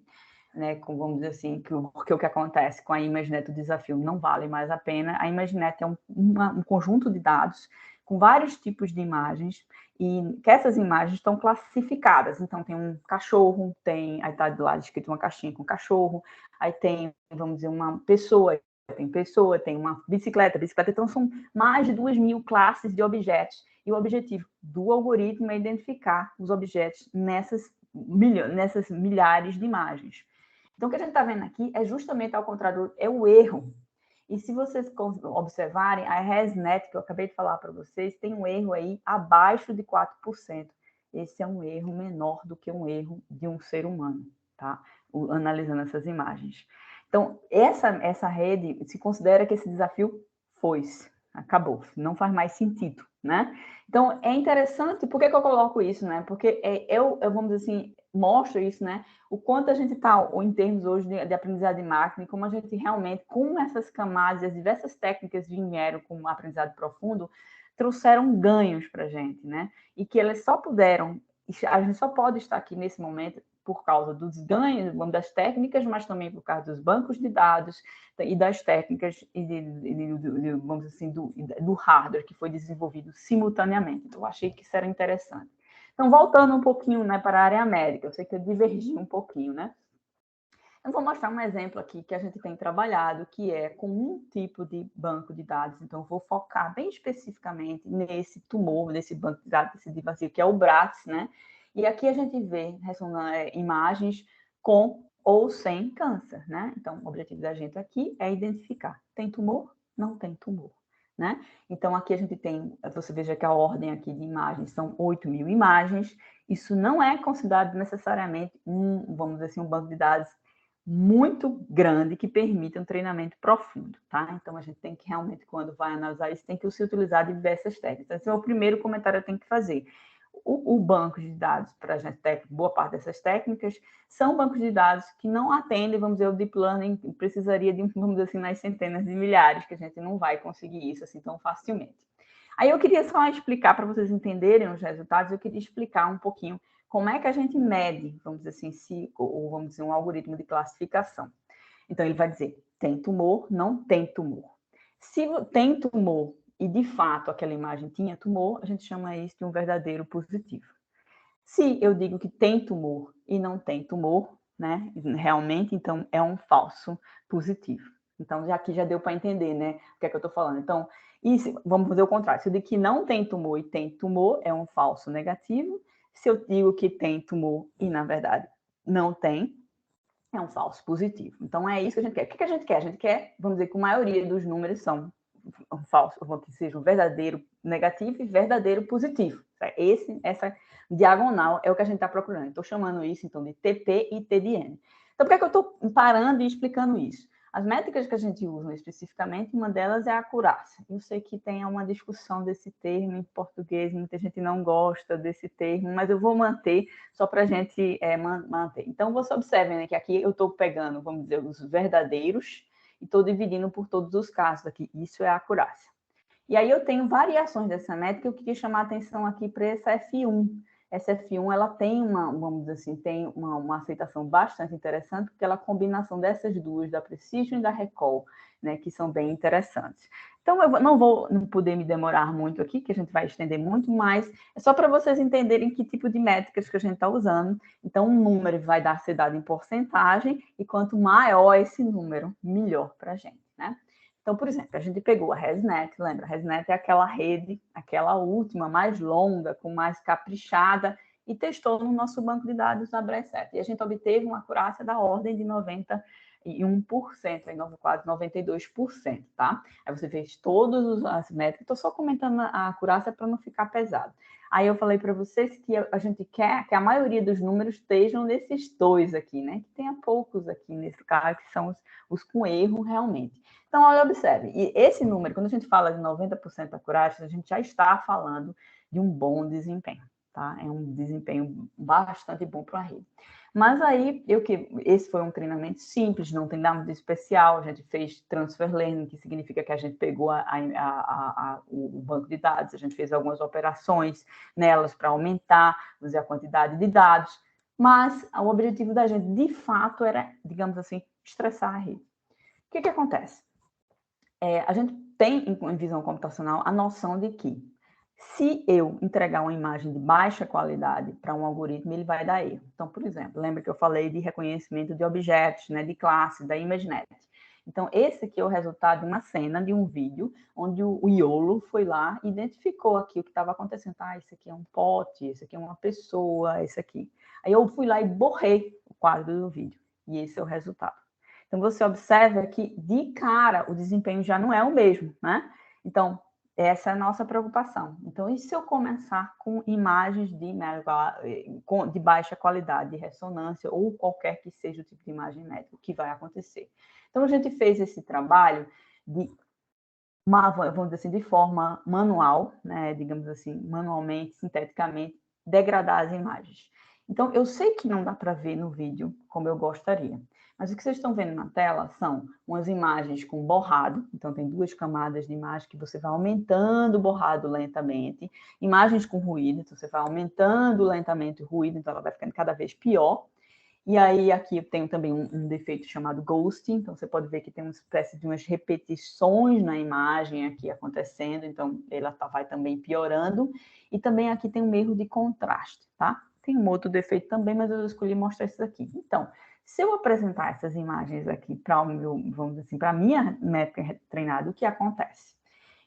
né, vamos dizer assim, porque o que acontece com a ImageNet, o desafio não vale mais a pena. A ImageNet é um conjunto de dados com vários tipos de imagens, e que essas imagens estão classificadas. Então, tem um cachorro, aí está do lado escrito uma caixinha com cachorro, aí tem, vamos dizer, uma pessoa, tem uma bicicleta, então são mais de 2.000 classes de objetos, e o objetivo do algoritmo é identificar os objetos nessas milhares de imagens. Então, o que a gente está vendo aqui é justamente ao contrário, é o erro. E se vocês observarem, a ResNet, que eu acabei de falar para vocês, tem um erro aí abaixo de 4%. Esse é um erro menor do que um erro de um ser humano, tá? Analisando essas imagens. Então, essa rede, se considera que esse desafio foi-se, acabou, não faz mais sentido, né? Então, é interessante, por que eu coloco isso, né? Porque eu vamos dizer assim, mostro isso, né? O quanto a gente está, em termos hoje de aprendizado de máquina, e como a gente realmente, com essas camadas, as diversas técnicas vieram com o aprendizado profundo, trouxeram ganhos para a gente, né? E que elas só puderam, a gente só pode estar aqui nesse momento por causa dos ganhos, das técnicas, mas também por causa dos bancos de dados e das técnicas, vamos dizer assim, do hardware que foi desenvolvido simultaneamente. Então, eu achei que isso era interessante. Então, voltando um pouquinho, né, para a área médica, eu sei que eu divergi um pouquinho, né? Eu vou mostrar um exemplo aqui que a gente tem trabalhado, que é com um tipo de banco de dados. Então, eu vou focar bem especificamente nesse tumor, nesse banco de dados, desse vazio, que é o BRATS, né? E aqui a gente vê imagens com ou sem câncer, né? Então, o objetivo da gente aqui é identificar, tem tumor? Não tem tumor, né? Então, aqui a gente tem, você veja que a ordem aqui de imagens são 8.000 imagens. Isso não é considerado necessariamente vamos dizer assim, um banco de dados muito grande que permita um treinamento profundo, tá? Então, a gente tem que realmente, quando vai analisar isso, tem que se utilizar diversas técnicas. Esse é o primeiro comentário que eu tenho que fazer. O banco de dados, para a gente, boa parte dessas técnicas, são bancos de dados que não atendem, vamos dizer, o deep learning precisaria de, vamos dizer assim, nas centenas de milhares, que a gente não vai conseguir isso assim tão facilmente. Aí eu queria só explicar, para vocês entenderem os resultados, eu queria explicar um pouquinho como é que a gente mede, vamos dizer assim, vamos dizer, um algoritmo de classificação. Então, ele vai dizer, tem tumor, não tem tumor. Se tem tumor e, de fato, aquela imagem tinha tumor, a gente chama isso de um verdadeiro positivo. Se eu digo que tem tumor e não tem tumor, né, realmente, então é um falso positivo. Então, aqui já deu para entender, né, o que é que eu estou falando. Então, vamos fazer o contrário. Se eu digo que não tem tumor e tem tumor, é um falso negativo. Se eu digo que tem tumor e, na verdade, não tem, é um falso positivo. Então, é isso que a gente quer. O que a gente quer? A gente quer, vamos dizer, que a maioria dos números são falsos, que sejam verdadeiro negativo e verdadeiro positivo. Essa diagonal é o que a gente está procurando. Estou chamando isso, então, de TP e TDN. Então, por que é que eu estou parando e explicando isso? As métricas que a gente usa especificamente, uma delas é a acurácia. Eu sei que tem uma discussão desse termo em português, muita gente não gosta desse termo, mas eu vou manter só para a gente manter. Então, você observe, né, que aqui eu estou pegando, vamos dizer, os verdadeiros e estou dividindo por todos os casos aqui. Isso é a acurácia. E aí eu tenho variações dessa métrica, eu queria chamar a atenção aqui para essa F1. Essa F1, ela tem vamos dizer assim, tem uma aceitação bastante interessante, porque ela é a combinação dessas duas, da Precision e da Recall, né, que são bem interessantes. Então, eu não vou poder me demorar muito aqui, que a gente vai estender muito, mas é só para vocês entenderem que tipo de métricas que a gente está usando. Então, um número vai ser dado em porcentagem, e quanto maior esse número, melhor para a gente, né? Então, por exemplo, a gente pegou a ResNet, lembra? A ResNet é aquela rede, aquela última, mais longa, com mais caprichada, e testou no nosso banco de dados da Breset. E a gente obteve uma acurácia da ordem de 91%, aí quase 92%, tá? Aí você fez todas as métricas, estou só comentando a acurácia para não ficar pesado. Aí eu falei para vocês que a gente quer que a maioria dos números estejam nesses dois aqui, né? Que tenha poucos aqui nesse caso, que são os com erro realmente. Então, olha, observe, e esse número, quando a gente fala de 90% acurácia, a gente já está falando de um bom desempenho, tá? É um desempenho bastante bom para a rede. Mas aí, esse foi um treinamento simples, não tem nada de especial, a gente fez transfer learning, que significa que a gente pegou o banco de dados, a gente fez algumas operações nelas para aumentar, a quantidade de dados, mas o objetivo da gente, de fato, era, digamos assim, estressar a rede. O que acontece? A gente tem, em visão computacional, a noção de que se eu entregar uma imagem de baixa qualidade para um algoritmo, ele vai dar erro. Então, por exemplo, lembra que eu falei de reconhecimento de objetos, né, de classes, da ImageNet. Então, esse aqui é o resultado de uma cena, de um vídeo, onde o Iolo foi lá e identificou aqui o que estava acontecendo. Ah, esse aqui é um pote, esse aqui é uma pessoa, esse aqui. Aí eu fui lá e borrei o quadro do vídeo. E esse é o resultado. Então, você observa que, de cara, o desempenho já não é o mesmo, né? Então, essa é a nossa preocupação. Então, e se eu começar com imagens de baixa qualidade, de ressonância, ou qualquer que seja o tipo de imagem médica, o que vai acontecer? Então, a gente fez esse trabalho vamos dizer assim, de forma manual, né? Digamos assim, manualmente, sinteticamente, degradar as imagens. Então, eu sei que não dá para ver no vídeo como eu gostaria, mas o que vocês estão vendo na tela são umas imagens com borrado, então tem duas camadas de imagem que você vai aumentando o borrado lentamente, imagens com ruído, então você vai aumentando lentamente o ruído, então ela vai ficando cada vez pior. E aí aqui eu tenho também um defeito chamado ghosting, então você pode ver que tem uma espécie de umas repetições na imagem aqui acontecendo, então ela vai também piorando. E também aqui tem um erro de contraste, tá? Tem um outro defeito também, mas eu escolhi mostrar isso aqui. Então, se eu apresentar essas imagens aqui para o meu, vamos dizer assim, para a minha métrica treinada, o que acontece?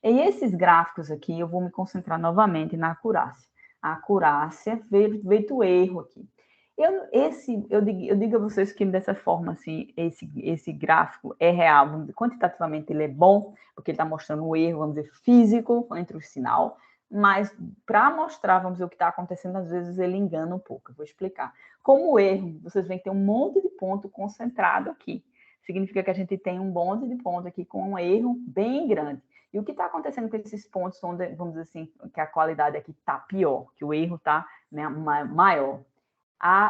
E esses gráficos aqui, eu vou me concentrar novamente na acurácia. A acurácia veio o erro aqui. Eu digo a vocês que dessa forma, assim, esse gráfico é real, quantitativamente ele é bom, porque ele está mostrando um erro, vamos dizer, físico entre o sinal, mas para mostrar, vamos dizer, o que está acontecendo, às vezes ele engana um pouco. Eu vou explicar. Como o erro, vocês veem que tem um monte de ponto concentrado aqui. Significa que a gente tem um monte de ponto aqui com um erro bem grande. E o que está acontecendo com esses pontos onde, vamos dizer assim, que a qualidade aqui está pior, que o erro está, né, maior?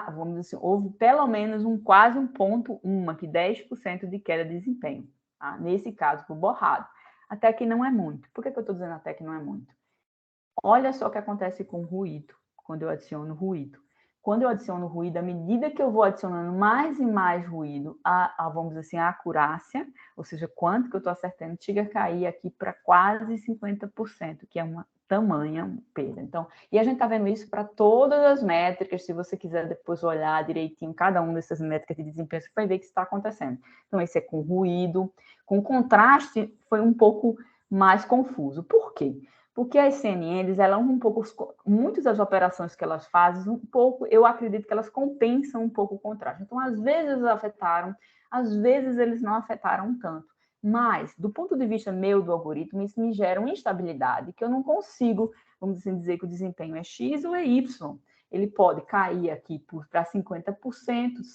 Vamos dizer assim, houve pelo menos quase 1,1, aqui 10% de queda de desempenho. Tá? Nesse caso, por borrado. Até que não é muito. Por que eu estou dizendo até que não é muito? Olha só o que acontece com ruído, quando eu adiciono ruído. quando eu adiciono ruído, à medida que eu vou adicionando mais e mais ruído, vamos dizer assim, a acurácia, ou seja, quanto que eu estou acertando, chega a cair aqui para quase 50%, que é uma tamanha perda. Então, e a gente está vendo isso para todas as métricas. Se você quiser depois olhar direitinho cada uma dessas métricas de desempenho, você vai ver que isso está acontecendo. Então, esse é com ruído. Com contraste, foi um pouco mais confuso. Por quê? Porque as CNNs, elas um pouco, muitas das operações que elas fazem, um pouco, eu acredito que elas compensam um pouco o contraste. Então, às vezes eles afetaram, às vezes eles não afetaram tanto. Mas, do ponto de vista meu do algoritmo, isso me gera uma instabilidade que eu não consigo, vamos assim dizer que o desempenho é X ou é Y. Ele pode cair aqui para 50%,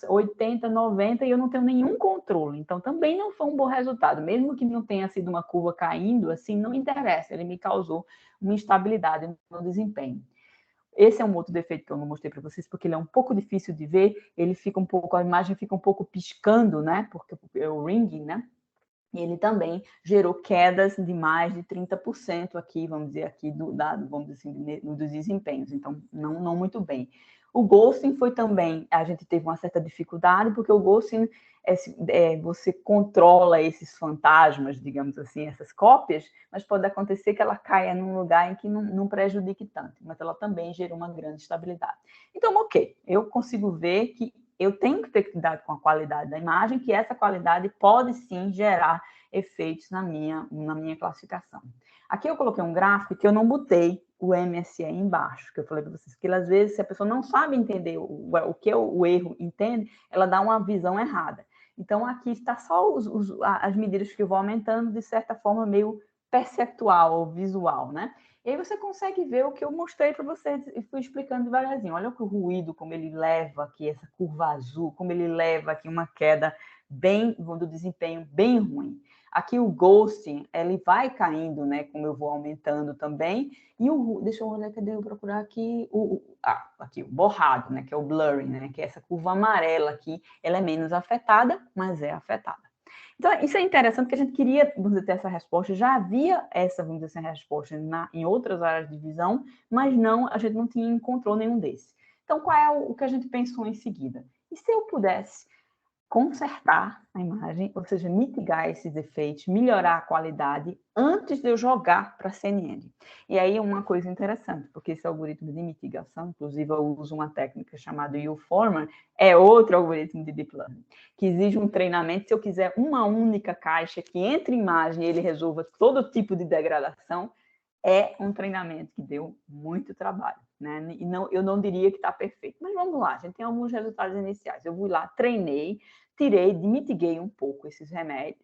80%, 90%, e eu não tenho nenhum controle. Então, também não foi um bom resultado. Mesmo que não tenha sido uma curva caindo, assim, não interessa. Ele me causou uma instabilidade no desempenho. Esse é um outro defeito que eu não mostrei para vocês, porque ele é um pouco difícil de ver. Ele fica um pouco, a imagem fica um pouco piscando, né? Porque é o ringing, né? E ele também gerou quedas de mais de 30% aqui, vamos dizer, aqui vamos dizer assim, dos desempenhos. Então, não muito bem. O ghosting foi também, a gente teve uma certa dificuldade, porque o ghosting, você controla esses fantasmas, digamos assim, essas cópias, mas pode acontecer que ela caia num lugar em que não prejudique tanto, mas ela também gerou uma grande estabilidade. Então, ok, eu consigo ver que eu tenho que ter cuidado com a qualidade da imagem, que essa qualidade pode sim gerar efeitos na minha classificação. Aqui eu coloquei um gráfico que eu não botei o MSE embaixo, que eu falei para vocês, que às vezes, se a pessoa não sabe entender o que o erro entende, ela dá uma visão errada. Então, aqui está só as medidas que eu vou aumentando, de certa forma, meio perceptual ou visual, né? E aí você consegue ver o que eu mostrei para vocês e fui explicando devagarzinho. Olha o ruído, como ele leva aqui essa curva azul, como ele leva aqui uma queda do desempenho bem ruim. Aqui o ghosting, ele vai caindo, né? Como eu vou aumentando também. E deixa eu olhar, cadê eu procurar aqui? Aqui, o borrado, né? Que é o blurring, né? Que é essa curva amarela aqui. Ela é menos afetada, mas é afetada. Então, isso é interessante, porque a gente queria, vamos dizer, ter essa resposta, já havia essa, vamos dizer, essa resposta em outras áreas de visão, mas a gente não encontrou nenhum desses. Então, qual é o que a gente pensou em seguida? E se eu pudesse consertar a imagem, ou seja, mitigar esses efeitos, melhorar a qualidade antes de eu jogar para a CNN. E aí uma coisa interessante, porque esse algoritmo de mitigação, inclusive eu uso uma técnica chamada U-Former, é outro algoritmo de Deep Learning, que exige um treinamento. Se eu quiser uma única caixa que entre imagem e ele resolva todo tipo de degradação, é um treinamento que deu muito trabalho, né? E eu não diria que está perfeito, mas vamos lá, a gente tem alguns resultados iniciais. Eu fui lá, treinei, mitiguei um pouco esses remédios,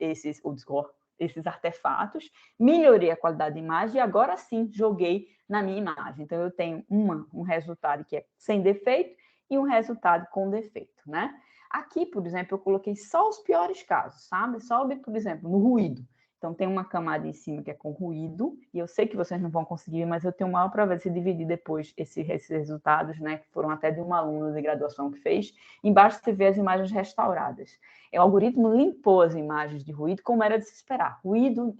esses artefatos, melhorei a qualidade da imagem e agora sim joguei na minha imagem. Então, eu tenho um resultado que é sem defeito e um resultado com defeito, né? Aqui, por exemplo, eu coloquei só os piores casos, sabe? Só, por exemplo, no ruído. Então, tem uma camada em cima que é com ruído, e eu sei que vocês não vão conseguir, mas eu tenho maior prazer de dividir depois esses resultados, né, que foram até de uma aluna de graduação que fez. Embaixo você vê as imagens restauradas. O algoritmo limpou as imagens de ruído, como era de se esperar. Ruído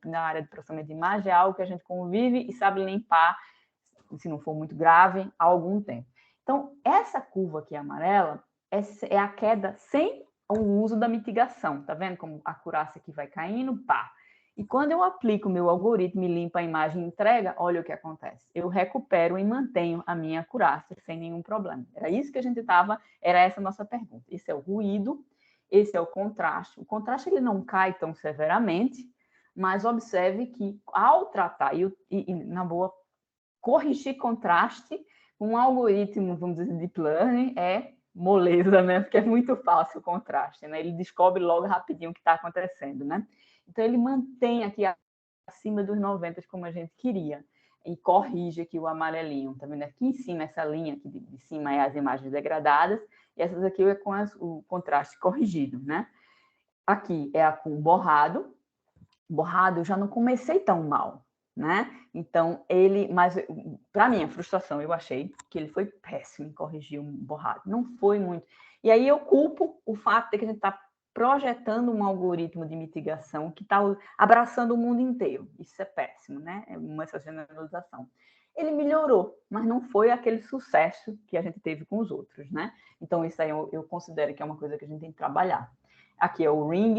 na área de processamento de imagem é algo que a gente convive e sabe limpar, se não for muito grave, há algum tempo. Então, essa curva aqui amarela é a queda sem o uso da mitigação, tá vendo como a acurácia aqui vai caindo, pá. E quando eu aplico o meu algoritmo e limpo a imagem e entrega, olha o que acontece. Eu recupero e mantenho a minha acurácia sem nenhum problema. Era isso que a gente era essa a nossa pergunta. Esse é o ruído, esse é o contraste. O contraste ele não cai tão severamente, mas observe que ao tratar, e na boa, corrigir contraste, um algoritmo, vamos dizer, de Deep Learning é moleza, né? Porque é muito fácil o contraste, né? Ele descobre logo rapidinho o que está acontecendo, né? Então, ele mantém aqui acima dos 90, como a gente queria, e corrige aqui o amarelinho, tá vendo? Aqui em cima, essa linha aqui de cima é as imagens degradadas, e essas aqui é com o contraste corrigido, né? Aqui é a com borrado. Borrado eu já não comecei tão mal, né? Então, mas para mim, a frustração, eu achei que ele foi péssimo em corrigir um borrado. Não foi muito. E aí eu culpo o fato de que a gente está projetando um algoritmo de mitigação que está abraçando o mundo inteiro. Isso é péssimo, né? É essa generalização. ele melhorou, mas não foi aquele sucesso que a gente teve com os outros, né? Então, isso aí eu considero que é uma coisa que a gente tem que trabalhar. Aqui é o Ring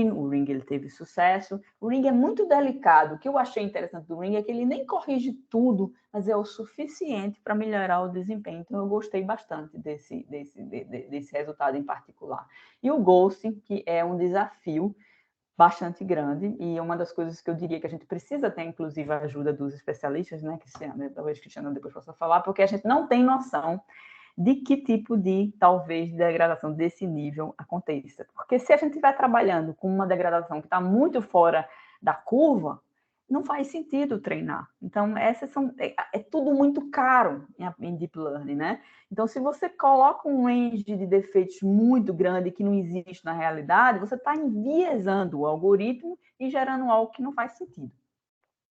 ele teve sucesso. O Ring é muito delicado. O que eu achei interessante do Ring é que ele nem corrige tudo, mas é o suficiente para melhorar o desempenho. Então, eu gostei bastante desse resultado em particular. E o Ghost, que é um desafio bastante grande, e uma das coisas que eu diria que a gente precisa ter, inclusive, a ajuda dos especialistas, né, Cristiana? Talvez Cristiana depois possa falar, porque a gente não tem noção de que tipo de, talvez, degradação desse nível aconteça. Porque se a gente estiver trabalhando com uma degradação que está muito fora da curva, não faz sentido treinar. Então, é tudo muito caro em Deep Learning, né? Então, se você coloca um range de defeitos muito grande que não existe na realidade, você está enviesando o algoritmo e gerando algo que não faz sentido.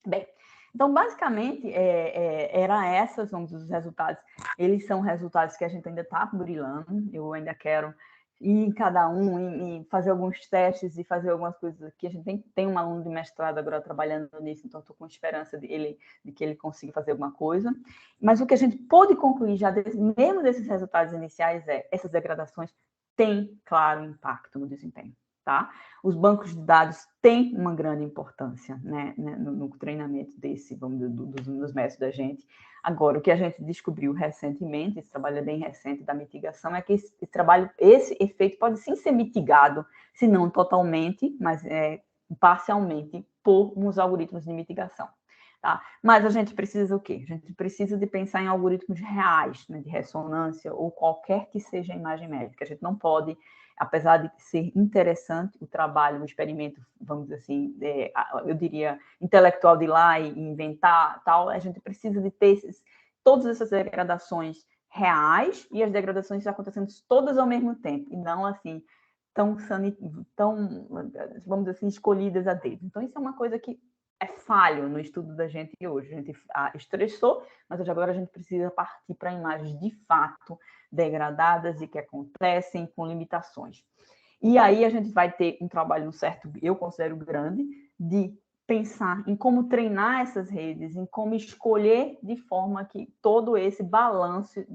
Bem, então, basicamente, era essas, vamos dizer, os resultados. Eles são resultados que a gente ainda está burilando. Eu ainda quero ir em cada um e fazer alguns testes e fazer algumas coisas aqui. A gente tem um aluno de mestrado agora trabalhando nisso, então estou com esperança de que ele consiga fazer alguma coisa. Mas o que a gente pôde concluir já, mesmo desses resultados iniciais, essas degradações têm, claro, impacto no desempenho. Tá? Os bancos de dados têm uma grande importância, né, no treinamento dos métodos da gente. Agora, o que a gente descobriu recentemente, esse trabalho é bem recente da mitigação, é que esse efeito pode sim ser mitigado, se não totalmente, mas parcialmente, por uns algoritmos de mitigação. Tá? Mas a gente precisa o quê? A gente precisa de pensar em algoritmos reais, né, de ressonância, ou qualquer que seja a imagem médica. A gente não pode, apesar de ser interessante o trabalho, o experimento, vamos dizer assim, eu diria, intelectual de ir lá e inventar, tal, a gente precisa de ter todas essas degradações reais e as degradações acontecendo todas ao mesmo tempo, e não assim, tão vamos dizer assim, escolhidas a dedo. Então, isso é uma coisa que é falho no estudo da gente hoje. A gente estressou, mas agora a gente precisa partir para imagens de fato degradadas e que acontecem com limitações. E aí a gente vai ter um trabalho certo, eu considero grande, de pensar em como treinar essas redes, em como escolher de forma que todo esse balanço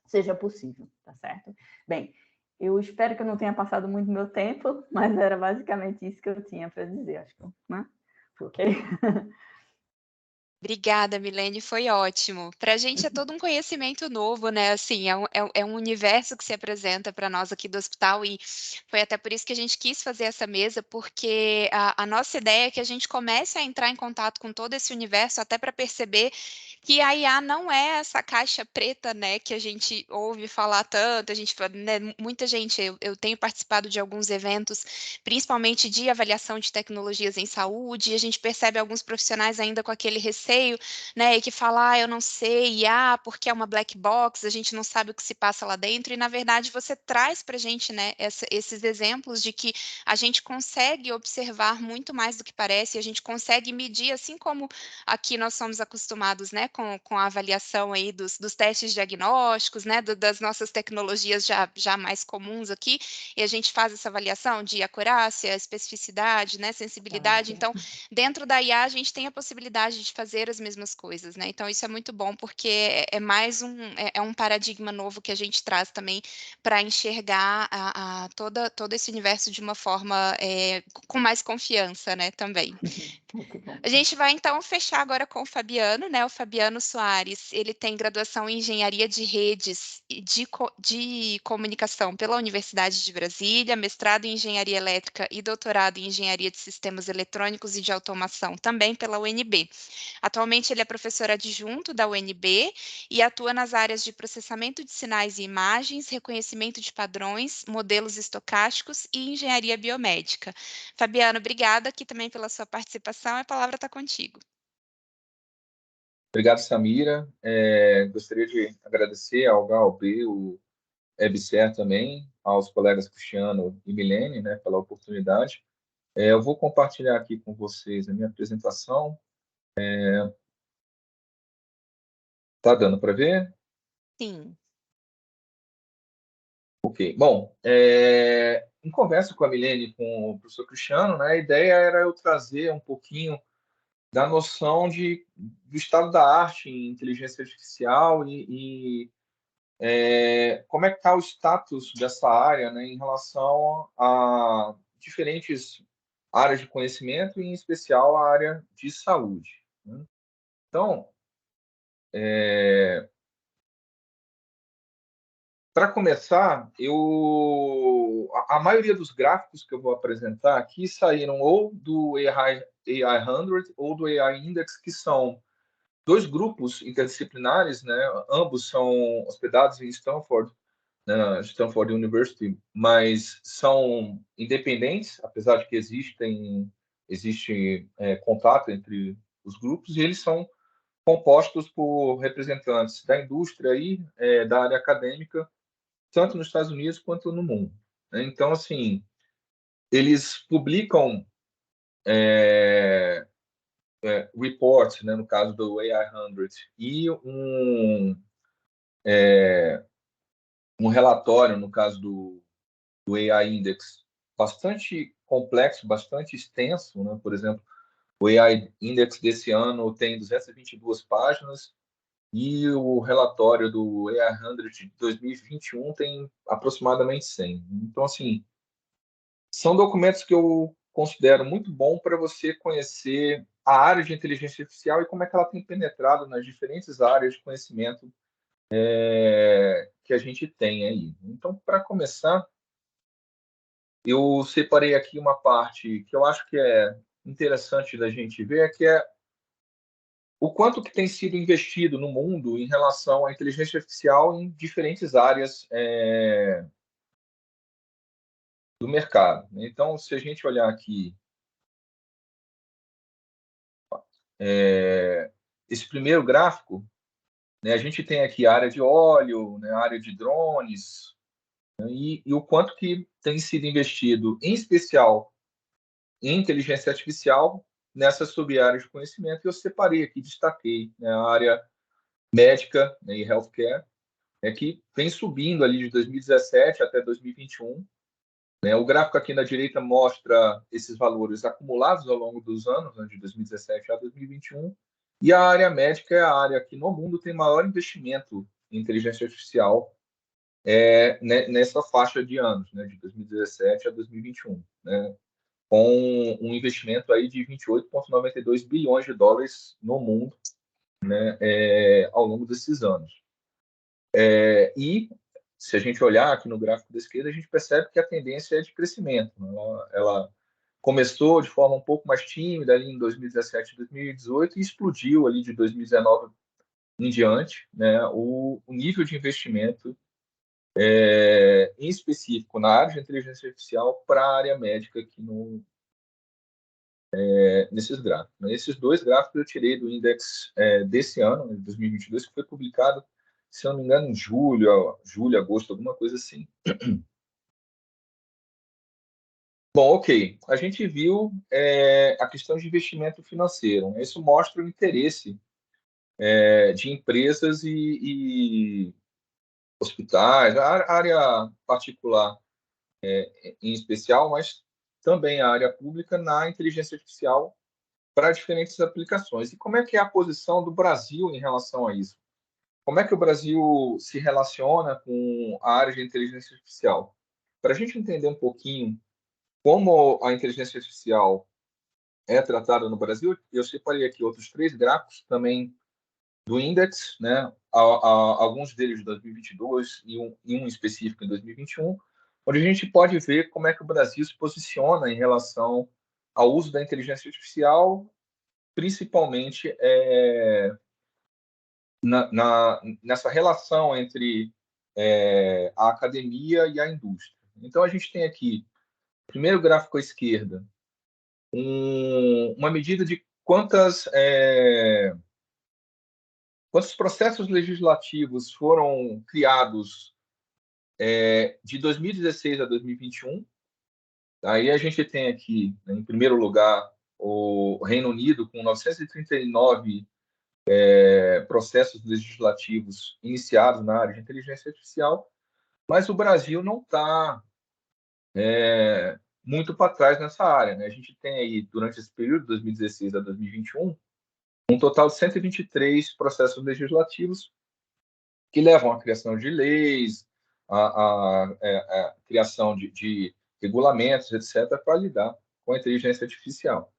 seja possível, tá certo? Bem, eu espero que eu não tenha passado muito meu tempo, mas era basicamente isso que eu tinha para dizer, acho que, né? Ok? Obrigada, Milene, foi ótimo. Para a gente é todo um conhecimento novo, né? Assim, é um universo que se apresenta para nós aqui do hospital e foi até por isso que a gente quis fazer essa mesa, porque a nossa ideia é que a gente comece a entrar em contato com todo esse universo, até para perceber que a IA não é essa caixa preta, né, que a gente ouve falar tanto, a gente, né, muita gente, eu tenho participado de alguns eventos, principalmente de avaliação de tecnologias em saúde, e a gente percebe alguns profissionais ainda com aquele receio, né, e que fala, eu não sei, IA, porque é uma black box, a gente não sabe o que se passa lá dentro, e na verdade você traz para a gente, né, esses exemplos de que a gente consegue observar muito mais do que parece, a gente consegue medir, assim como aqui nós somos acostumados, né, com a avaliação aí dos testes diagnósticos, né, das nossas tecnologias já mais comuns aqui, e a gente faz essa avaliação de acurácia, especificidade, né, sensibilidade. Então, dentro da IA, a gente tem a possibilidade de fazer as mesmas coisas, né? Então, isso é muito bom, porque é mais um paradigma novo que a gente traz também para enxergar todo esse universo de uma forma com mais confiança, né, também. A gente vai, então, fechar agora com o Fabiano, né? O Fabiano Soares, ele tem graduação em Engenharia de Redes e de Comunicação pela Universidade de Brasília, mestrado em Engenharia Elétrica e doutorado em Engenharia de Sistemas Eletrônicos e de Automação, também pela UNB. Atualmente, ele é professor adjunto da UNB e atua nas áreas de processamento de sinais e imagens, reconhecimento de padrões, modelos estocásticos e engenharia biomédica. Fabiano, obrigada aqui também pela sua participação. A palavra está contigo. Obrigado, Samira. Gostaria de agradecer ao GAUB, o EBSER também, aos colegas Cristiano e Milene, né, pela oportunidade. Eu vou compartilhar aqui com vocês a minha apresentação. Tá dando para ver? Sim. Ok. Bom, em conversa com a Milene e com o professor Cristiano, né, a ideia era eu trazer um pouquinho da noção do estado da arte em inteligência artificial e como é que está o status dessa área, né, em relação a diferentes áreas de conhecimento, e em especial a área de saúde, né? Então, para começar, a maioria dos gráficos que eu vou apresentar aqui saíram ou do AI 100 ou do AI Index, que são dois grupos interdisciplinares, né? Ambos são hospedados em Stanford, né? Stanford University, mas são independentes, apesar de que existe contato entre os grupos, e eles são compostos por representantes da indústria e da área acadêmica, tanto nos Estados Unidos quanto no mundo, né? Então, assim, eles publicam reports, né, no caso do AI 100, e um relatório, no caso do AI Index, bastante complexo, bastante extenso, né? Por exemplo, o AI Index desse ano tem 222 páginas, e o relatório do AI 100 de 2021 tem aproximadamente 100. Então, assim, são documentos que eu considero muito bom para você conhecer a área de inteligência artificial e como é que ela tem penetrado nas diferentes áreas de conhecimento que a gente tem aí. Então, para começar, eu separei aqui uma parte que eu acho que é interessante da gente ver, que é o quanto que tem sido investido no mundo em relação à inteligência artificial em diferentes áreas do mercado. Então, se a gente olhar aqui esse primeiro gráfico, né, a gente tem aqui a área de óleo, né, a área de drones, né, e o quanto que tem sido investido, em especial em inteligência artificial, nessas sub-áreas de conhecimento. Eu separei aqui, destaquei, né, a área médica, né, e healthcare, que vem subindo ali de 2017 até 2021. Né? O gráfico aqui na direita mostra esses valores acumulados ao longo dos anos, né, de 2017 a 2021. E a área médica é a área que no mundo tem maior investimento em inteligência artificial nessa faixa de anos, né, de 2017 a 2021, né, com um investimento aí de 28,92 bilhões de dólares no mundo, né, ao longo desses anos. E se a gente olhar aqui no gráfico da esquerda, a gente percebe que a tendência é de crescimento, né? Ela começou de forma um pouco mais tímida ali em 2017, 2018 e explodiu ali de 2019 em diante, né? O nível de investimento em específico na área de inteligência artificial para a área médica aqui nesses gráficos, né? Esses dois gráficos eu tirei do index desse ano, de 2022, que foi publicado, se eu não me engano, em julho, agosto, alguma coisa assim. Bom, ok. A gente viu a questão de investimento financeiro, né? Isso mostra o interesse de empresas e hospitais, a área particular em especial, mas também a área pública na inteligência artificial para diferentes aplicações. E como é que é a posição do Brasil em relação a isso? Como é que o Brasil se relaciona com a área de inteligência artificial? Para a gente entender um pouquinho como a inteligência artificial é tratada no Brasil, eu separei aqui outros 3 gráficos também do Index, né? Alguns deles de 2022 e um específico em 2021, onde a gente pode ver como é que o Brasil se posiciona em relação ao uso da inteligência artificial, principalmente nessa relação entre a academia e a indústria. Então, a gente tem aqui, primeiro gráfico à esquerda, uma medida de quantos processos legislativos foram criados de 2016 a 2021. Aí a gente tem aqui, né, em primeiro lugar, o Reino Unido, com 939 processos legislativos iniciados na área de inteligência artificial, mas o Brasil não está muito para trás nessa área, né? A gente tem aí, durante esse período, 2016 a 2021, um total de 123 processos legislativos que levam à criação de leis, a criação de regulamentos, etc., para lidar com a inteligência artificial.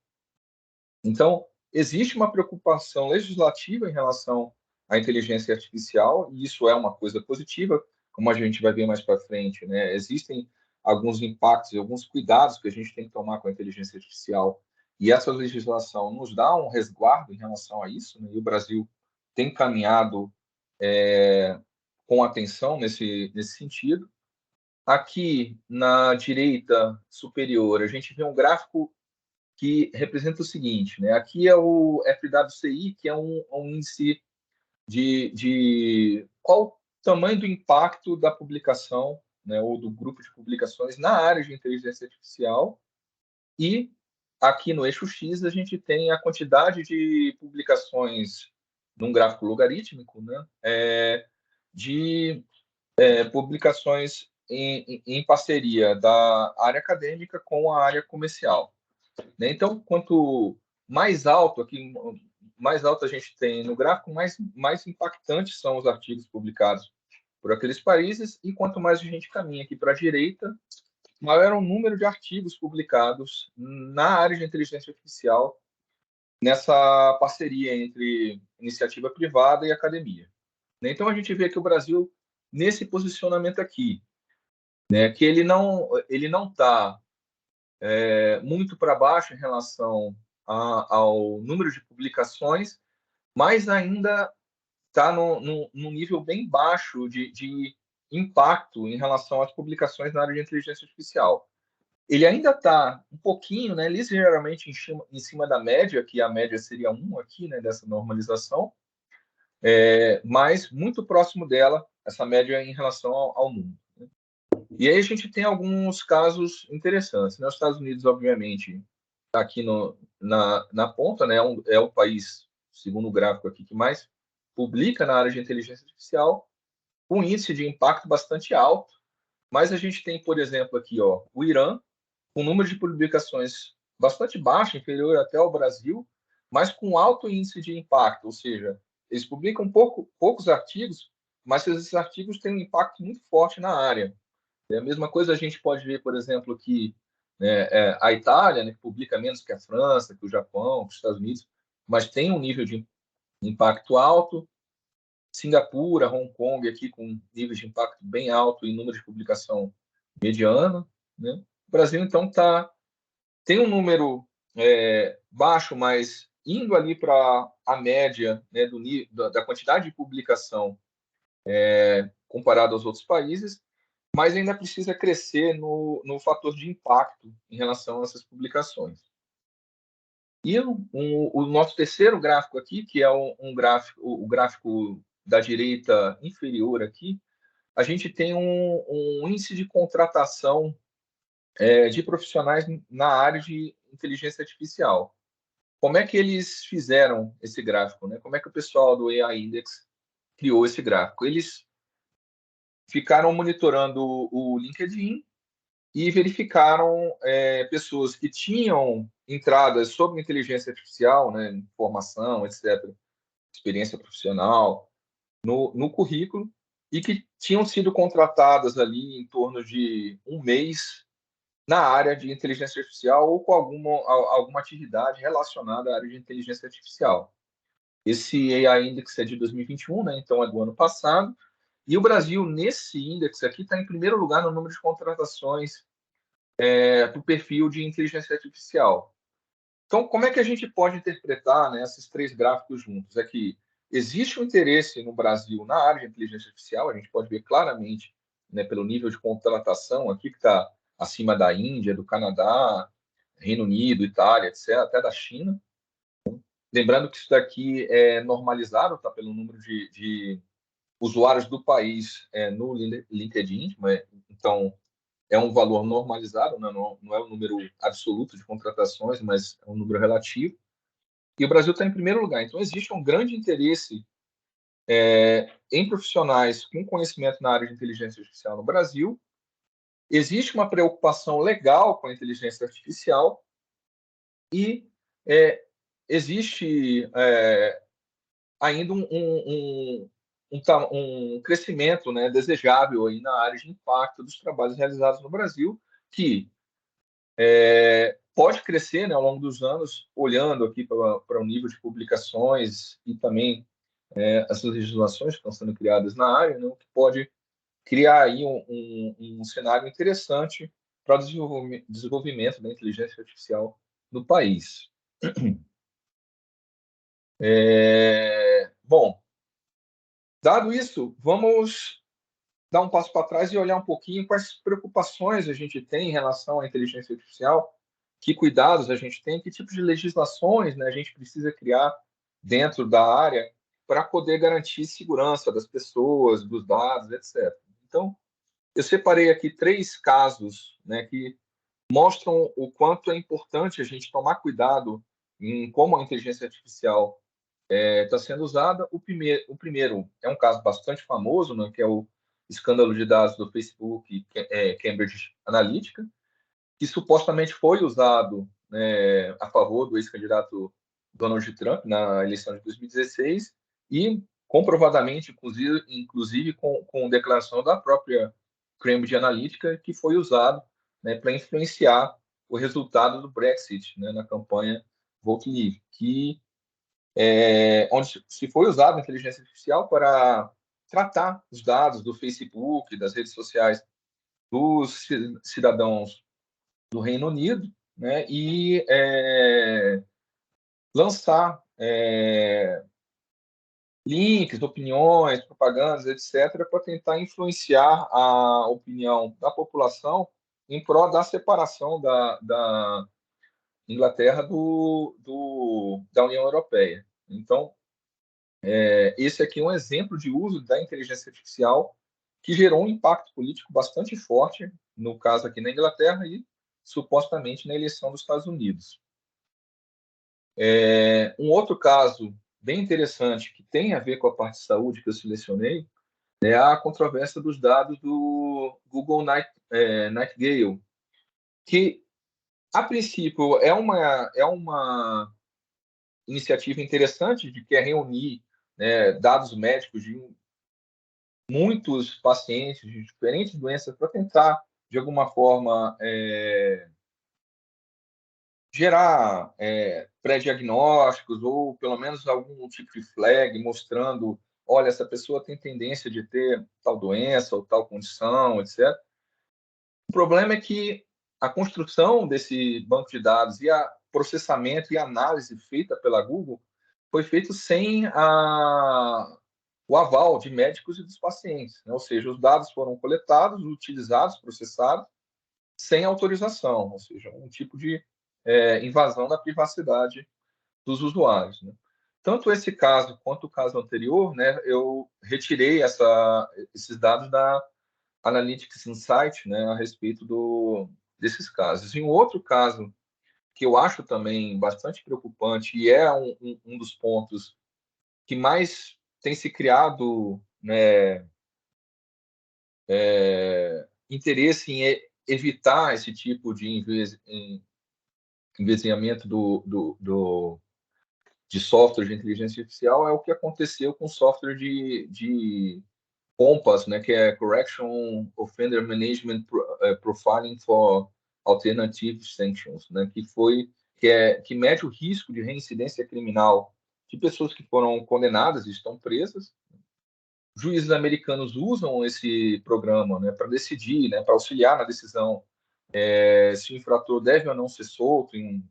Então, existe uma preocupação legislativa em relação à inteligência artificial, e isso é uma coisa positiva, como a gente vai ver mais para frente, né? Existem alguns impactos e alguns cuidados que a gente tem que tomar com a inteligência artificial, e essa legislação nos dá um resguardo em relação a isso, né? E o Brasil tem caminhado com atenção nesse sentido. Aqui, na direita superior, a gente vê um gráfico que representa o seguinte, né? Aqui é o FWCI, que é um índice de qual o tamanho do impacto da publicação, né, ou do grupo de publicações na área de inteligência artificial. E aqui no eixo X a gente tem a quantidade de publicações num gráfico logarítmico, né, de publicações em parceria da área acadêmica com a área comercial. Né? Então, quanto mais alto a gente tem no gráfico, mais impactantes são os artigos publicados por aqueles países, e quanto mais a gente caminha aqui para a direita, maior é o número de artigos publicados na área de inteligência artificial nessa parceria entre iniciativa privada e academia. Então, a gente vê que o Brasil, nesse posicionamento aqui, né, que ele não está muito para baixo em relação ao número de publicações, mas ainda está num nível bem baixo de impacto em relação às publicações na área de inteligência artificial. Ele ainda está um pouquinho, né, ligeiramente em cima da média, que a média seria 1 aqui, né, dessa normalização, mas muito próximo dela, essa média em relação ao mundo. E aí a gente tem alguns casos interessantes. Nos Estados Unidos, obviamente, está aqui na ponta, né? É o país, segundo o gráfico aqui, que mais publica na área de inteligência artificial, com um índice de impacto bastante alto. Mas a gente tem, por exemplo, aqui o Irã, com um número de publicações bastante baixo, inferior até ao Brasil, mas com alto índice de impacto, ou seja, eles publicam poucos artigos, mas esses artigos têm um impacto muito forte na área. A mesma coisa a gente pode ver, por exemplo, que a Itália, né, que publica menos que a França, que o Japão, que os Estados Unidos, mas tem um nível de impacto alto. Singapura, Hong Kong, aqui com nível de impacto bem alto e número de publicação mediano. Né? O Brasil, então, tem um número baixo, mas indo ali para a média, né, da quantidade de publicação comparado aos outros países, mas ainda precisa crescer no fator de impacto em relação a essas publicações. E o nosso terceiro gráfico aqui, que é o gráfico da direita inferior aqui, a gente tem um índice de contratação de profissionais na área de inteligência artificial. Como é que eles fizeram esse gráfico? Né? Como é que o pessoal do AI Index criou esse gráfico? Eles ficaram monitorando o LinkedIn e verificaram pessoas que tinham entradas sobre inteligência artificial, né, formação, etc., experiência profissional, no currículo, e que tinham sido contratadas ali em torno de um mês na área de inteligência artificial ou com alguma atividade relacionada à área de inteligência artificial. Esse AI Index é de 2021, né, então é do ano passado, e o Brasil, nesse índice aqui, está em primeiro lugar no número de contratações para o perfil de inteligência artificial. Então, como é que a gente pode interpretar, né, esses três gráficos juntos? É que existe um interesse no Brasil na área de inteligência artificial, a gente pode ver claramente, né, pelo nível de contratação aqui, que está acima da Índia, do Canadá, Reino Unido, Itália, etc., até da China. Lembrando que isso daqui é normalizado, tá, pelo número de usuários do país no LinkedIn, então é um valor normalizado, né? Não é um número absoluto de contratações, mas é um número relativo. E o Brasil está em primeiro lugar. Então, existe um grande interesse em profissionais com conhecimento na área de inteligência artificial no Brasil. Existe uma preocupação legal com a inteligência artificial e existe ainda um crescimento, né, desejável aí na área de impacto dos trabalhos realizados no Brasil, que pode crescer, né, ao longo dos anos, olhando aqui para o nível de publicações e também as legislações que estão sendo criadas na área, né, que pode criar aí um cenário interessante para o desenvolvimento da inteligência artificial no país. Bom, dado isso, vamos dar um passo para trás e olhar um pouquinho quais preocupações a gente tem em relação à inteligência artificial, que cuidados a gente tem, que tipo de legislações, né, a gente precisa criar dentro da área para poder garantir segurança das pessoas, dos dados, etc. Então, eu separei aqui 3 casos, né, que mostram o quanto é importante a gente tomar cuidado em como a inteligência artificial está sendo usada. O primeiro é um caso bastante famoso, né, que é o escândalo de dados do Facebook, Cambridge Analytica, que supostamente foi usado a favor do ex-candidato Donald Trump na eleição de 2016 e comprovadamente, inclusive com declaração da própria Cambridge Analytica, que foi usado, né, para influenciar o resultado do Brexit, né, na campanha Vote Leave, que onde se foi usada a inteligência artificial para tratar os dados do Facebook, das redes sociais dos cidadãos do Reino Unido, né, e lançar links, opiniões, propagandas, etc., para tentar influenciar a opinião da população em prol da separação da Inglaterra da União Europeia. Então, esse aqui é um exemplo de uso da inteligência artificial que gerou um impacto político bastante forte, no caso aqui na Inglaterra e supostamente na eleição dos Estados Unidos. Um outro caso bem interessante que tem a ver com a parte de saúde que eu selecionei é a controvérsia dos dados do Google Nightingale, que a princípio é uma iniciativa interessante de que reunir, né, dados médicos de muitos pacientes de diferentes doenças para tentar, de alguma forma, gerar pré-diagnósticos ou, pelo menos, algum tipo de flag mostrando, olha, essa pessoa tem tendência de ter tal doença ou tal condição, etc. O problema é que a construção desse banco de dados e a processamento e análise feita pela Google foi feito sem o aval de médicos e dos pacientes, né? Ou seja, os dados foram coletados, utilizados, processados, sem autorização, ou seja, um tipo de invasão da privacidade dos usuários, né? Tanto esse caso quanto o caso anterior, né, eu retirei esses dados da Analytics Insight, né, a respeito desses casos. E um outro caso que eu acho também bastante preocupante e é um dos pontos que mais tem se criado, né, interesse em evitar esse tipo de enviesamento de software de inteligência artificial é o que aconteceu com o software de COMPAS, né, que é Correction Offender Management Profiling for Alternative Sanctions, né, que mede o risco de reincidência criminal de pessoas que foram condenadas e estão presas. Juízes americanos usam esse programa, né, para decidir, né, para auxiliar na decisão se o infrator deve ou não ser solto em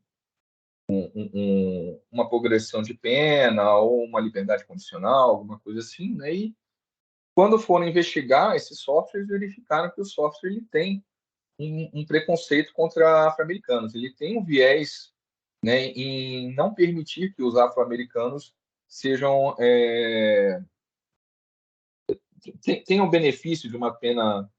uma progressão de pena ou uma liberdade condicional, alguma coisa assim, né? E quando foram investigar esses softwares, verificaram que o software ele tem um preconceito contra afro-americanos. Ele tem um viés, né, em não permitir que os afro-americanos sejam tenham benefício de uma pena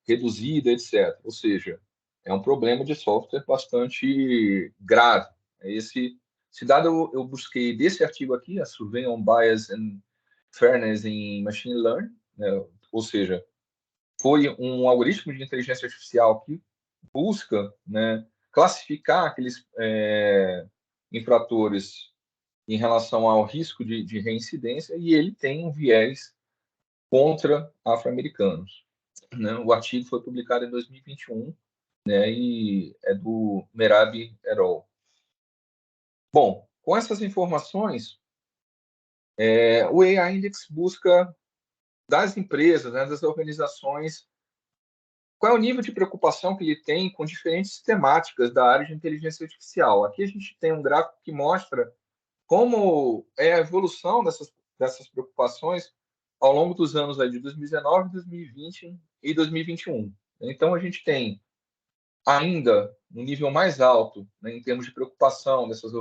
reduzida, etc. Ou seja, é um problema de software bastante grave. Esse dado eu busquei desse artigo aqui, a Survey on Bias and Fairness in Machine Learning, né? Ou seja, foi um algoritmo de inteligência artificial que busca, né, classificar aqueles infratores em relação ao risco de reincidência, e ele tem um viés contra afro-americanos, né? O artigo foi publicado em 2021, né, e é do Merab et al. Bom, com essas informações, o AI Index busca das empresas, né, das organizações, qual é o nível de preocupação que ele tem com diferentes temáticas da área de inteligência artificial. Aqui a gente tem um gráfico que mostra como é a evolução dessas preocupações ao longo dos anos aí de 2019, 2020 e 2021. Então, a gente tem ainda um nível mais alto, né, em termos de preocupação dessas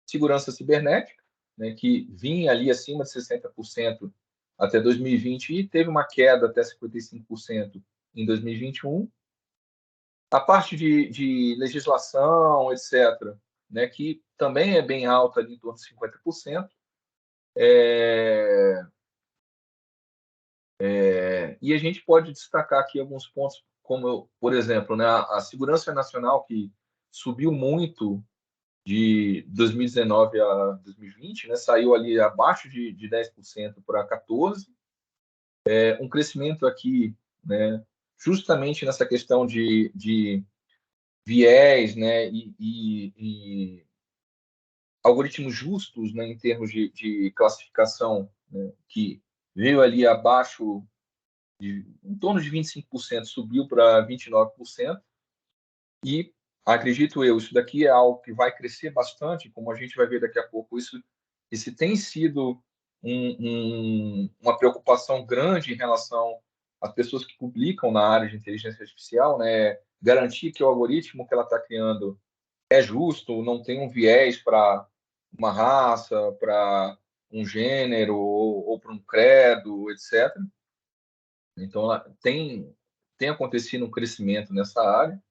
segurança cibernética, né, que vinha ali acima de 60% até 2020 e teve uma queda até 55% em 2021. A parte de legislação, etc., né, que também é bem alta, ali em torno de 50%. E a gente pode destacar aqui alguns pontos, como, por exemplo, né, a segurança nacional, que subiu muito de 2019 a 2020, né, saiu ali abaixo de 10% para 14%. Um crescimento aqui, né, justamente nessa questão de viés, né, e algoritmos justos, né, em termos de classificação, né, que veio ali abaixo em torno de 25%, subiu para 29%, e acredito eu, isso daqui é algo que vai crescer bastante, como a gente vai ver daqui a pouco, esse tem sido uma preocupação grande em relação às pessoas que publicam na área de inteligência artificial, né, garantir que o algoritmo que ela está criando é justo, não tem um viés para uma raça, para um gênero ou para um credo, etc. Então, tem acontecido um crescimento nessa área,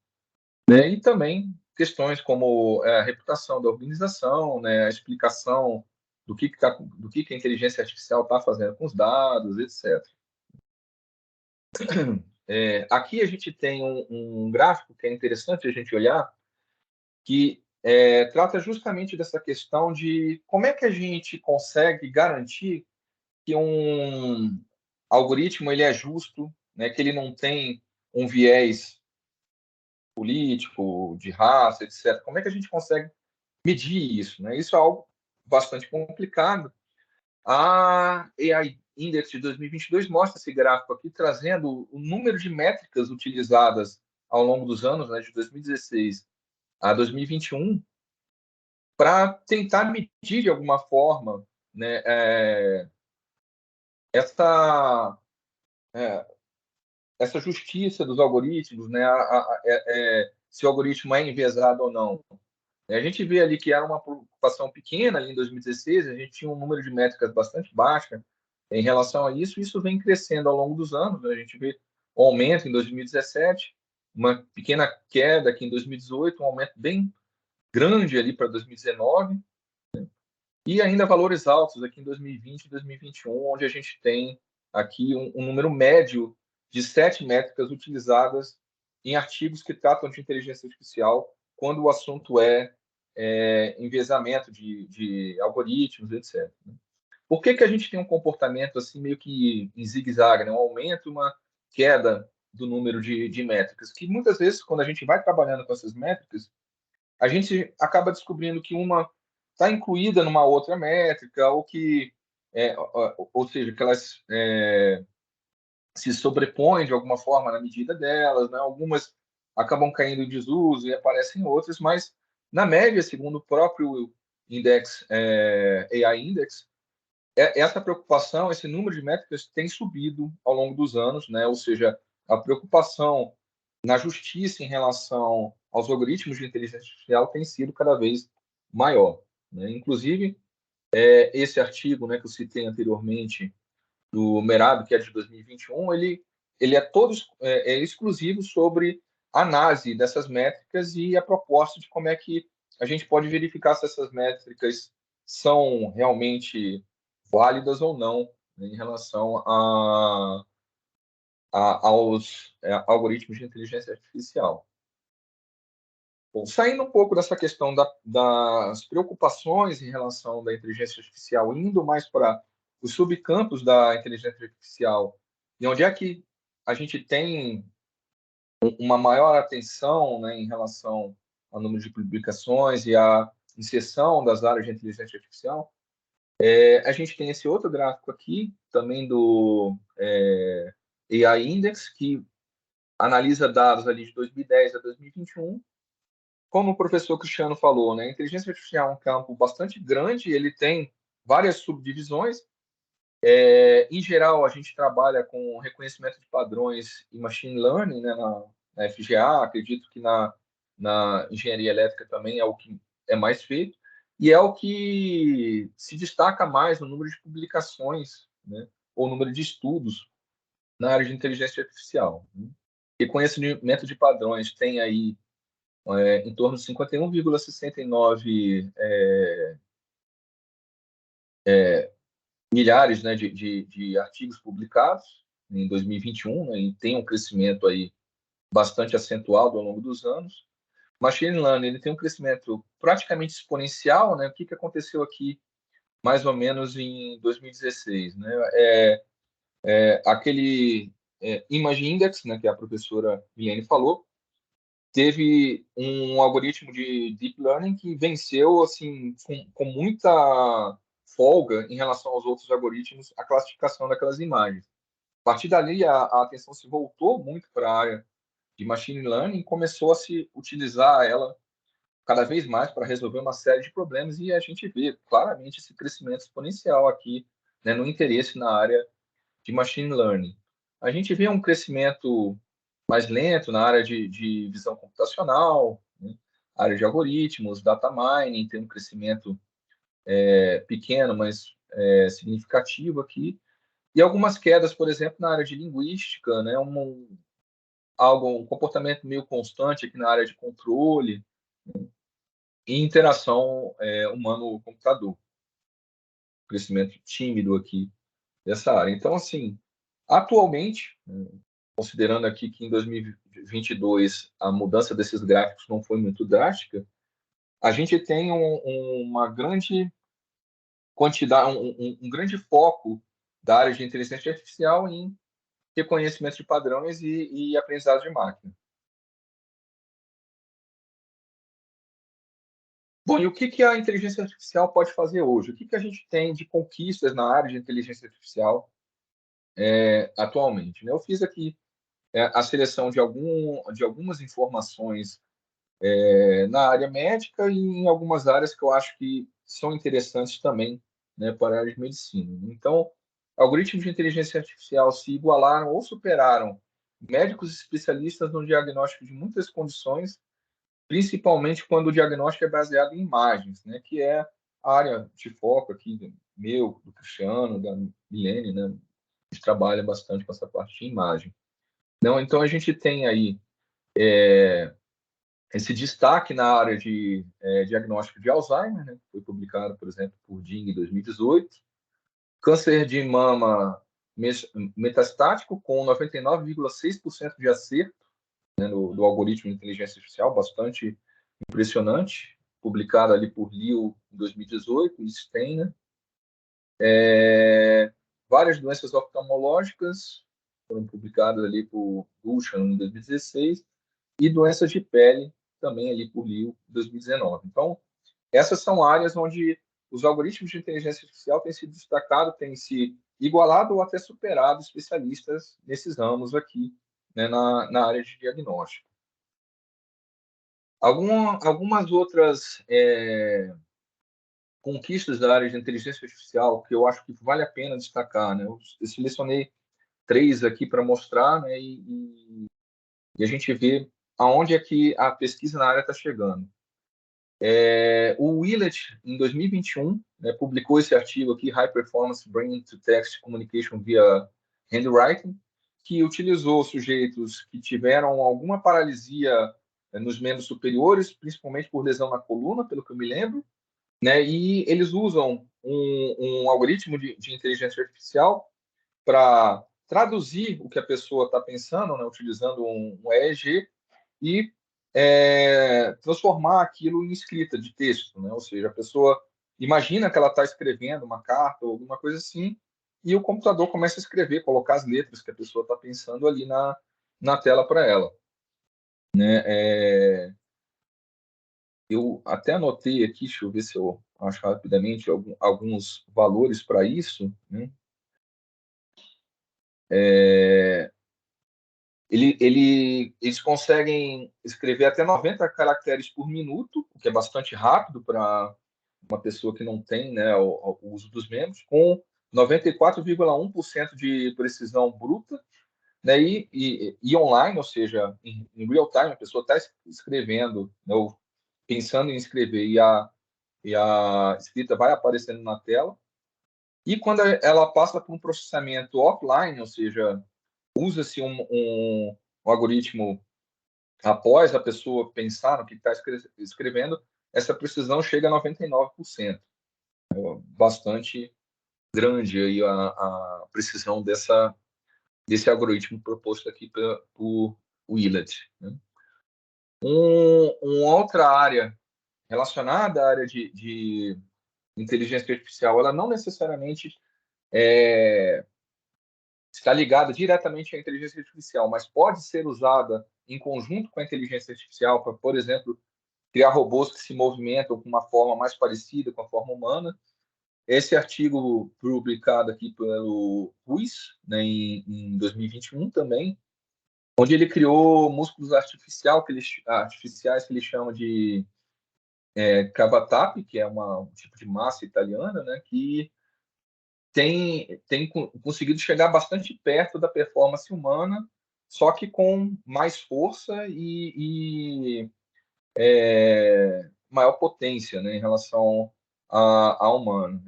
né? E também questões como a reputação da organização, né? A explicação do que a inteligência artificial está fazendo com os dados, etc. Aqui a gente tem um gráfico que é interessante a gente olhar, que trata justamente dessa questão de como é que a gente consegue garantir que um algoritmo ele é justo, né, que ele não tem um viés político, de raça, etc. Como é que a gente consegue medir isso? Né? Isso é algo bastante complicado. A AI Index de 2022 mostra esse gráfico aqui, trazendo o número de métricas utilizadas ao longo dos anos, né, de 2016 a 2021, para tentar medir de alguma forma, né, essa justiça dos algoritmos, né, se o algoritmo é enviesado ou não. A gente vê ali que era uma preocupação pequena ali em 2016, a gente tinha um número de métricas bastante baixo em relação a isso, e isso vem crescendo ao longo dos anos. A gente vê um aumento em 2017, uma pequena queda aqui em 2018, um aumento bem grande ali para 2019, e ainda valores altos aqui em 2020 e 2021, onde a gente tem aqui um número médio de 7 métricas utilizadas em artigos que tratam de inteligência artificial, quando o assunto é enviesamento de algoritmos, etc. Por que a gente tem um comportamento assim meio que em zigue-zague, né? Um aumento e uma queda do número de métricas? Que muitas vezes, quando a gente vai trabalhando com essas métricas, a gente acaba descobrindo que uma está incluída numa outra métrica, ou seja, que elas se sobrepõem de alguma forma na medida delas, né? Algumas acabam caindo em desuso e aparecem outras, mas na média, segundo o próprio index, AI Index, essa preocupação, esse número de métricas tem subido ao longo dos anos, né? Ou seja, a preocupação na justiça em relação aos algoritmos de inteligência artificial tem sido cada vez maior, né? Inclusive, esse artigo, né, que eu citei anteriormente, do Merab, que é de 2021, ele é todo exclusivo sobre a análise dessas métricas e a proposta de como é que a gente pode verificar se essas métricas são realmente válidas ou não, né, em relação aos algoritmos de inteligência artificial. Bom, saindo um pouco dessa questão das preocupações em relação da inteligência artificial, indo mais para os subcampos da inteligência artificial, e onde é que a gente tem uma maior atenção, né, em relação ao número de publicações e à inserção das áreas de inteligência artificial, a gente tem esse outro gráfico aqui, também do AI Index, que analisa dados ali de 2010 a 2021. Como o professor Cristiano falou, né, a inteligência artificial é um campo bastante grande, ele tem várias subdivisões. Em geral, a gente trabalha com reconhecimento de padrões e machine learning, né, na FGA, acredito que na engenharia elétrica também é o que é mais feito, e é o que se destaca mais no número de publicações, né, ou número de estudos na área de inteligência artificial. Né? Reconhecimento de padrões tem aí em torno de 51,69 milhares, né, de artigos publicados em 2021, né, e tem um crescimento aí bastante acentuado ao longo dos anos. Machine Learning ele tem um crescimento praticamente exponencial, né? O que aconteceu aqui mais ou menos em 2016, né? Aquele Image Index, né, que a professora Milene falou, teve um algoritmo de Deep Learning que venceu assim com muita folga em relação aos outros algoritmos a classificação daquelas imagens. A partir dali, a atenção se voltou muito para a área de Machine Learning e começou a se utilizar ela cada vez mais para resolver uma série de problemas e a gente vê claramente esse crescimento exponencial aqui, né, no interesse na área de Machine Learning. A gente vê um crescimento mais lento na área de visão computacional, né? Área de algoritmos, data mining, tem um crescimento pequeno, mas significativo aqui. E algumas quedas, por exemplo, na área de linguística, né? um comportamento meio constante aqui na área de controle, né? E interação humano-computador. Crescimento tímido aqui dessa área. Então, assim, atualmente, considerando aqui que em 2022 a mudança desses gráficos não foi muito drástica, a gente tem uma grande quantidade, um grande foco da área de inteligência artificial em reconhecimento de padrões e aprendizado de máquina. Bom, e o que a inteligência artificial pode fazer hoje? O que a gente tem de conquistas na área de inteligência artificial atualmente? Eu fiz aqui a seleção de algumas informações na área médica e em algumas áreas que eu acho que são interessantes também, né, para a área de medicina. Então, algoritmos de inteligência artificial se igualaram ou superaram médicos especialistas no diagnóstico de muitas condições, principalmente quando o diagnóstico é baseado em imagens, né, que é a área de foco aqui meu, do Cristiano, da Milene, né, a gente trabalha bastante com essa parte de imagem. Então, a gente tem aí esse destaque na área de diagnóstico de Alzheimer, né? Foi publicado, por exemplo, por Ding em 2018. Câncer de mama metastático, com 99,6% de acerto, né, do algoritmo de inteligência artificial, bastante impressionante, publicado ali por Liu em 2018, e Steiner. Várias doenças oftalmológicas foram publicadas ali por Gulshan em 2016, e doenças de pele também ali por Liu em 2019. Então, essas são áreas onde os algoritmos de inteligência artificial têm se destacado, têm se igualado ou até superado especialistas nesses ramos aqui, né, na área de diagnóstico. Algumas outras conquistas da área de inteligência artificial que eu acho que vale a pena destacar, né? Eu selecionei 3 aqui para mostrar, né, e a gente vê aonde é que a pesquisa na área está chegando. O Willett, em 2021, né, publicou esse artigo aqui, High Performance Brain-to-Text Communication via Handwriting, que utilizou sujeitos que tiveram alguma paralisia nos membros superiores, principalmente por lesão na coluna, pelo que eu me lembro, né, e eles usam um algoritmo de inteligência artificial para traduzir o que a pessoa está pensando, né, utilizando um EEG, e transformar aquilo em escrita de texto, né? Ou seja, a pessoa imagina que ela está escrevendo uma carta ou alguma coisa assim, e o computador começa a escrever, colocar as letras que a pessoa está pensando ali na tela para ela, né? Eu até anotei aqui, deixa eu ver se eu acho rapidamente alguns valores para isso, né? Eles conseguem escrever até 90 caracteres por minuto, o que é bastante rápido para uma pessoa que não tem, né, o uso dos membros, com 94,1% de precisão bruta, né, e online, ou seja, em real time, a pessoa está escrevendo, né, ou pensando em escrever, e a escrita vai aparecendo na tela. E quando ela passa por um processamento offline, ou seja, usa-se um algoritmo após a pessoa pensar no que está escrevendo, essa precisão chega a 99%. É bastante grande aí a precisão desse algoritmo proposto aqui por Willett, né? Uma outra área relacionada à área de inteligência artificial, ela não necessariamente está ligada diretamente à inteligência artificial, mas pode ser usada em conjunto com a inteligência artificial para, por exemplo, criar robôs que se movimentam com uma forma mais parecida com a forma humana. Esse artigo publicado aqui pelo Ruiz, né, em 2021 também, onde ele criou músculos artificiais que ele chama de cavatappi, que é um tipo de massa italiana, né, que tem conseguido chegar bastante perto da performance humana, só que com mais força e maior potência, né, em relação ao humano.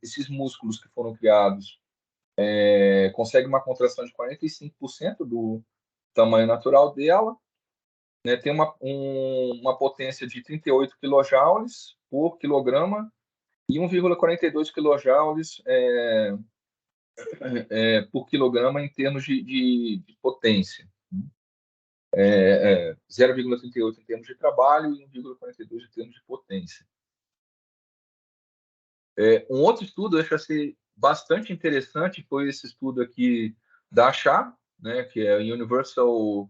Esses músculos que foram criados conseguem uma contração de 45% do tamanho natural dela, né, tem uma potência de 38 kJ por quilograma e 1,42 kJ por quilograma em termos de potência. 0,38 em termos de trabalho e 1,42 em termos de potência. Um outro estudo, eu achei bastante interessante, foi esse estudo aqui da ASHA, né, que é Universal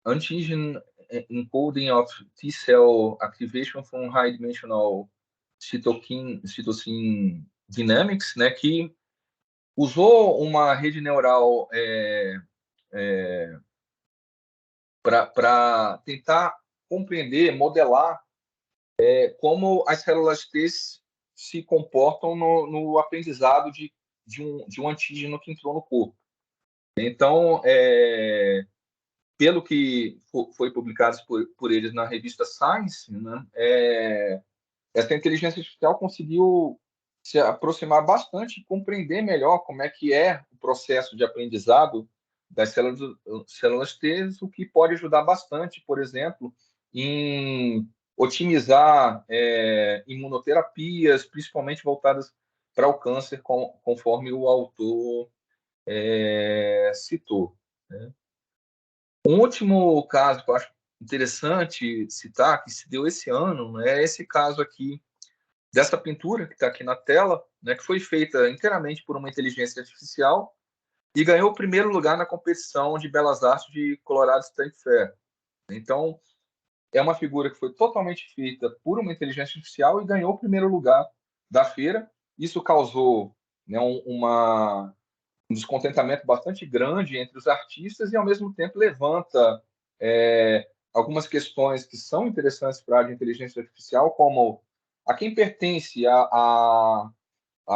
Antigen Encoding of T-Cell Activation from High Dimensional Cytosine Dynamics, né, que usou uma rede neural para tentar compreender, modelar como as células T se comportam no aprendizado de um antígeno que entrou no corpo. Então, pelo que foi publicado por eles na revista Science, né, essa inteligência artificial conseguiu se aproximar bastante e compreender melhor como é que é o processo de aprendizado das células T, o que pode ajudar bastante, por exemplo, em otimizar imunoterapias, principalmente voltadas para o câncer, conforme o autor citou, né? Um último caso que eu acho interessante citar, que se deu esse ano, é esse caso aqui dessa pintura que está aqui na tela, né, que foi feita inteiramente por uma inteligência artificial e ganhou o primeiro lugar na competição de Belas Artes de Colorado State Fair. Então, é uma figura que foi totalmente feita por uma inteligência artificial e ganhou o primeiro lugar da feira. Isso causou, né, um descontentamento bastante grande entre os artistas e, ao mesmo tempo, levanta algumas questões que são interessantes para a área de inteligência artificial, como a quem pertence a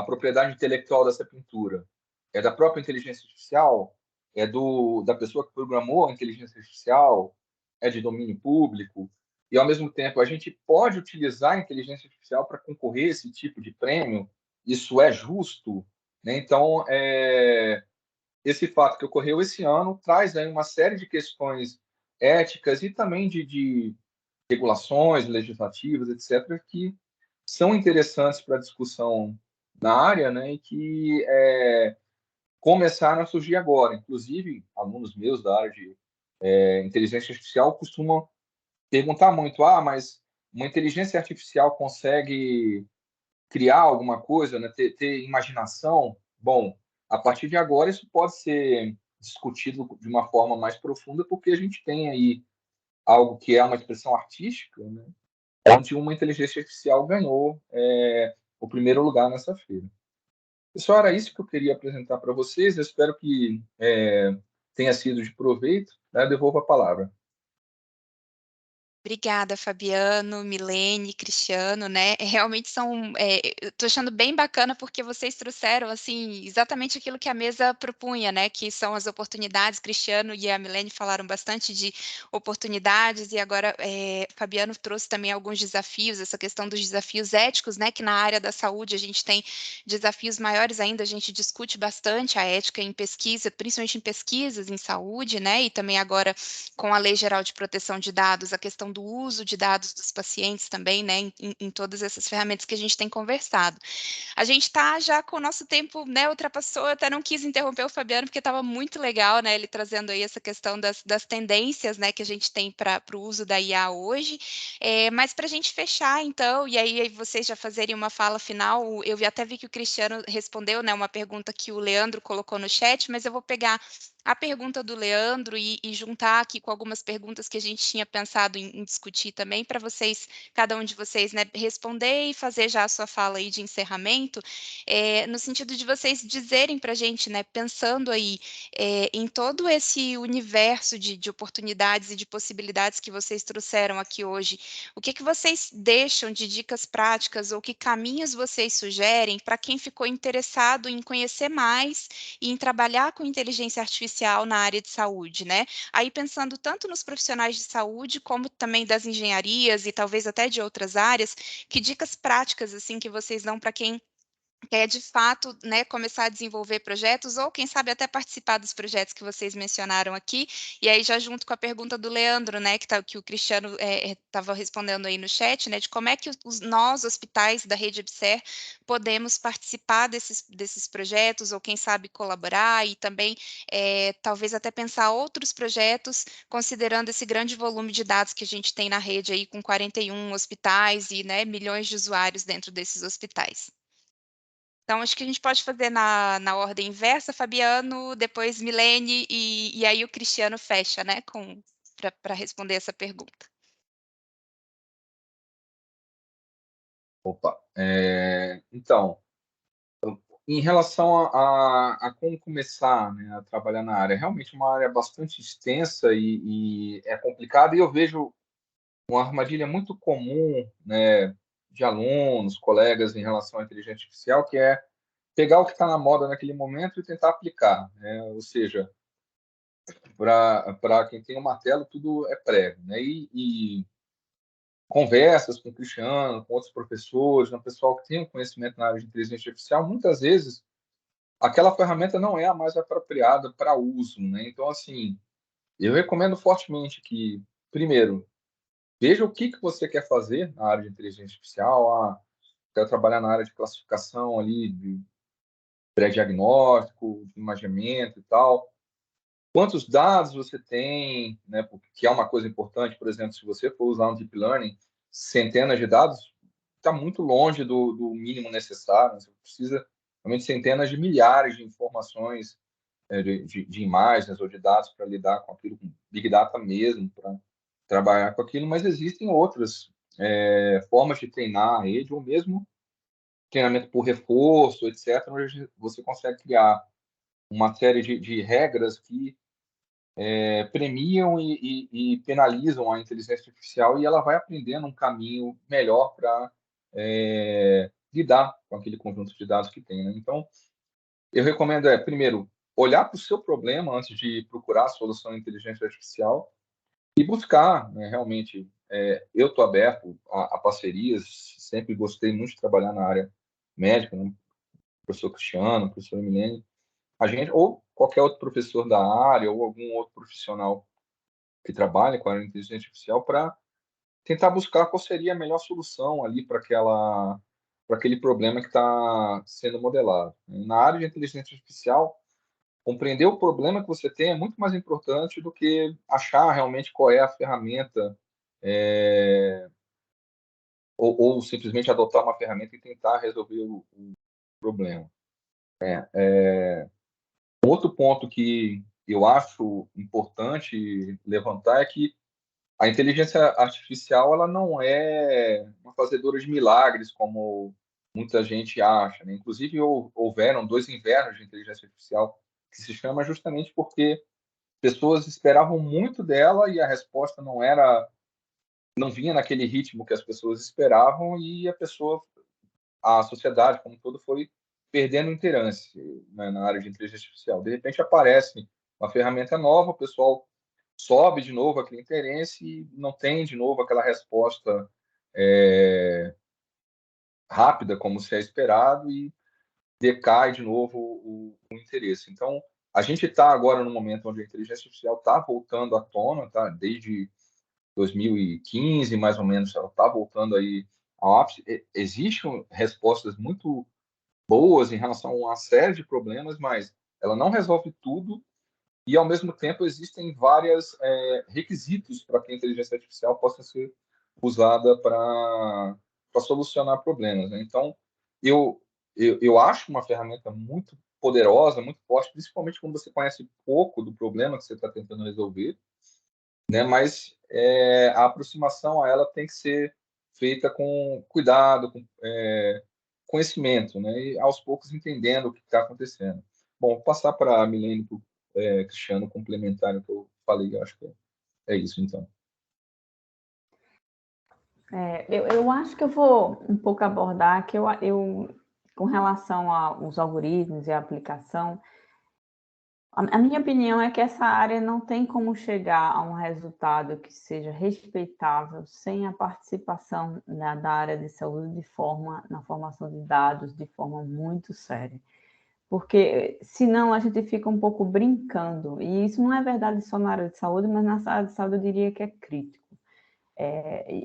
propriedade intelectual dessa pintura? É da própria inteligência artificial? É da pessoa que programou a inteligência artificial? É de domínio público? E, ao mesmo tempo, a gente pode utilizar a inteligência artificial para concorrer a esse tipo de prêmio? Isso é justo? Né? Então, esse fato que ocorreu esse ano traz aí uma série de questões éticas e também de regulações legislativas, etc., que são interessantes para a discussão na área, né, e que começaram a surgir agora. Inclusive, alunos meus da área de inteligência artificial costumam perguntar muito, mas uma inteligência artificial consegue criar alguma coisa, né? Ter imaginação? Bom, a partir de agora isso pode ser discutido de uma forma mais profunda, porque a gente tem aí algo que é uma expressão artística, né? Onde uma inteligência artificial ganhou o primeiro lugar nessa feira. Pessoal, era isso que eu queria apresentar para vocês. Eu espero que tenha sido de proveito. Né? Eu devolvo a palavra. Obrigada, Fabiano, Milene, Cristiano, né? Realmente são. Eu tô achando bem bacana porque vocês trouxeram assim exatamente aquilo que a mesa propunha, né? Que são as oportunidades. Cristiano e a Milene falaram bastante de oportunidades, e agora Fabiano trouxe também alguns desafios, essa questão dos desafios éticos, né? Que na área da saúde a gente tem desafios maiores ainda, a gente discute bastante a ética em pesquisa, principalmente em pesquisas em saúde, né? E também agora com a Lei Geral de Proteção de Dados, a questão do uso de dados dos pacientes também, né, em todas essas ferramentas que a gente tem conversado. A gente está já com o nosso tempo, né, ultrapassou, eu até não quis interromper o Fabiano, porque estava muito legal, né, ele trazendo aí essa questão das tendências, né, que a gente tem para o uso da IA hoje, mas para a gente fechar, então, e aí vocês já fazerem uma fala final, eu até vi que o Cristiano respondeu, né, uma pergunta que o Leandro colocou no chat, mas eu vou pegar a pergunta do Leandro e juntar aqui com algumas perguntas que a gente tinha pensado em discutir também, para vocês, cada um de vocês, né, responder e fazer já a sua fala aí de encerramento, no sentido de vocês dizerem para a gente, né, pensando aí em todo esse universo de oportunidades e de possibilidades que vocês trouxeram aqui hoje, o que vocês deixam de dicas práticas ou que caminhos vocês sugerem para quem ficou interessado em conhecer mais e em trabalhar com inteligência artificial na área de saúde, né? Aí pensando tanto nos profissionais de saúde, como também das engenharias e talvez até de outras áreas, que dicas práticas, assim, que vocês dão para quem quer de fato, né, começar a desenvolver projetos ou quem sabe até participar dos projetos que vocês mencionaram aqui, e aí já junto com a pergunta do Leandro, né, que o Cristiano estava respondendo aí no chat, né, de como é que nós, hospitais da rede EBSER, podemos participar desses projetos ou quem sabe colaborar e também talvez até pensar outros projetos, considerando esse grande volume de dados que a gente tem na rede aí com 41 hospitais e, né, milhões de usuários dentro desses hospitais. Então, acho que a gente pode fazer na ordem inversa, Fabiano, depois Milene, e aí o Cristiano fecha, né, para responder essa pergunta. Opa. Então, em relação a como começar, né, a trabalhar na área, realmente uma área bastante extensa e é complicada, e eu vejo uma armadilha muito comum, né, de alunos, colegas em relação à inteligência artificial, que é pegar o que está na moda naquele momento e tentar aplicar, né? Ou seja, para quem tem um martelo, tudo é prego, né? E conversas com o Cristiano, com outros professores, um pessoal que tem um conhecimento na área de inteligência artificial, muitas vezes aquela ferramenta não é a mais apropriada para uso, né? Então, assim, eu recomendo fortemente que, primeiro, veja o que você quer fazer na área de inteligência artificial. Quero trabalhar na área de classificação ali, de pré-diagnóstico, de imaginamento e tal. Quantos dados você tem, né? Porque é uma coisa importante, por exemplo, se você for usar um deep learning, centenas de dados está muito longe do mínimo necessário. Né? Você precisa realmente centenas de milhares de informações, de imagens ou de dados para lidar com aquilo, com Big Data mesmo, para trabalhar com aquilo, mas existem outras formas de treinar a rede, ou mesmo treinamento por reforço, etc., onde você consegue criar uma série de regras que premiam e penalizam a inteligência artificial, e ela vai aprendendo um caminho melhor para lidar com aquele conjunto de dados que tem. Né? Então, eu recomendo, primeiro, olhar para o seu problema antes de procurar a solução em inteligência artificial e buscar, né, realmente. Eu estou aberto a parcerias, sempre gostei muito de trabalhar na área médica, né? Professor Cristiano, professor Emilene, a gente, ou qualquer outro professor da área, ou algum outro profissional que trabalha com a inteligência artificial, para tentar buscar qual seria a melhor solução ali para aquele problema que está sendo modelado. Na área de inteligência artificial, compreender o problema que você tem é muito mais importante do que achar realmente qual é a ferramenta ou simplesmente adotar uma ferramenta e tentar resolver o problema. Outro ponto que eu acho importante levantar é que a inteligência artificial ela não é uma fazedora de milagres, como muita gente acha, né? Inclusive, houveram 2 invernos de inteligência artificial que se chama justamente porque pessoas esperavam muito dela e a resposta não vinha naquele ritmo que as pessoas esperavam e a sociedade como um todo foi perdendo interesse, né, na área de inteligência artificial. De repente aparece uma ferramenta nova, o pessoal sobe de novo aquele interesse e não tem de novo aquela resposta rápida como se é esperado e decai de novo o interesse. Então, a gente está agora no momento onde a inteligência artificial está voltando à tona, tá? Desde 2015, mais ou menos, ela está voltando aí ao ápice. Existem respostas muito boas em relação a uma série de problemas, mas ela não resolve tudo e, ao mesmo tempo, existem vários requisitos para que a inteligência artificial possa ser usada para solucionar problemas, né? Então, eu acho uma ferramenta muito poderosa, muito forte, principalmente quando você conhece pouco do problema que você está tentando resolver, né? Mas a aproximação a ela tem que ser feita com cuidado, com conhecimento, né? E aos poucos entendendo o que está acontecendo. Bom, vou passar para a Milene, para o Cristiano complementar o que eu falei, eu acho que é isso, então. Eu acho que eu vou um pouco abordar que eu com relação aos algoritmos e a aplicação, a minha opinião é que essa área não tem como chegar a um resultado que seja respeitável sem a participação da área de saúde na formação de dados de forma muito séria. Porque, senão, a gente fica um pouco brincando. E isso não é verdade só na área de saúde, mas na área de saúde eu diria que é crítico.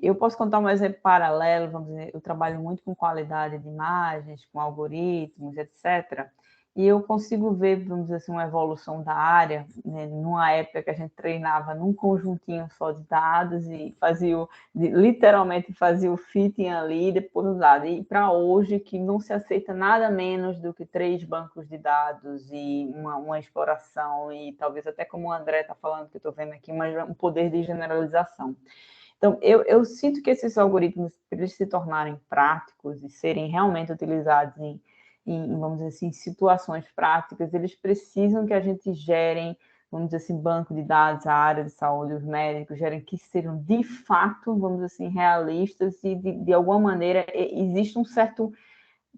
Eu posso contar um exemplo paralelo, vamos dizer, eu trabalho muito com qualidade de imagens, com algoritmos, etc., e eu consigo ver, vamos dizer assim, uma evolução da área, né, numa época que a gente treinava num conjuntinho só de dados e literalmente fazia o fitting ali e depois usava. E para hoje, que não se aceita nada menos do que 3 bancos de dados e uma exploração, e talvez até como o André está falando, que eu estou vendo aqui, um poder de generalização. Então, eu sinto que esses algoritmos, para eles se tornarem práticos e serem realmente utilizados vamos dizer assim, situações práticas, eles precisam que a gente gerem, vamos dizer assim, banco de dados, a área de saúde, os médicos, gerem que sejam de fato, vamos dizer assim, realistas e de alguma maneira existe um certo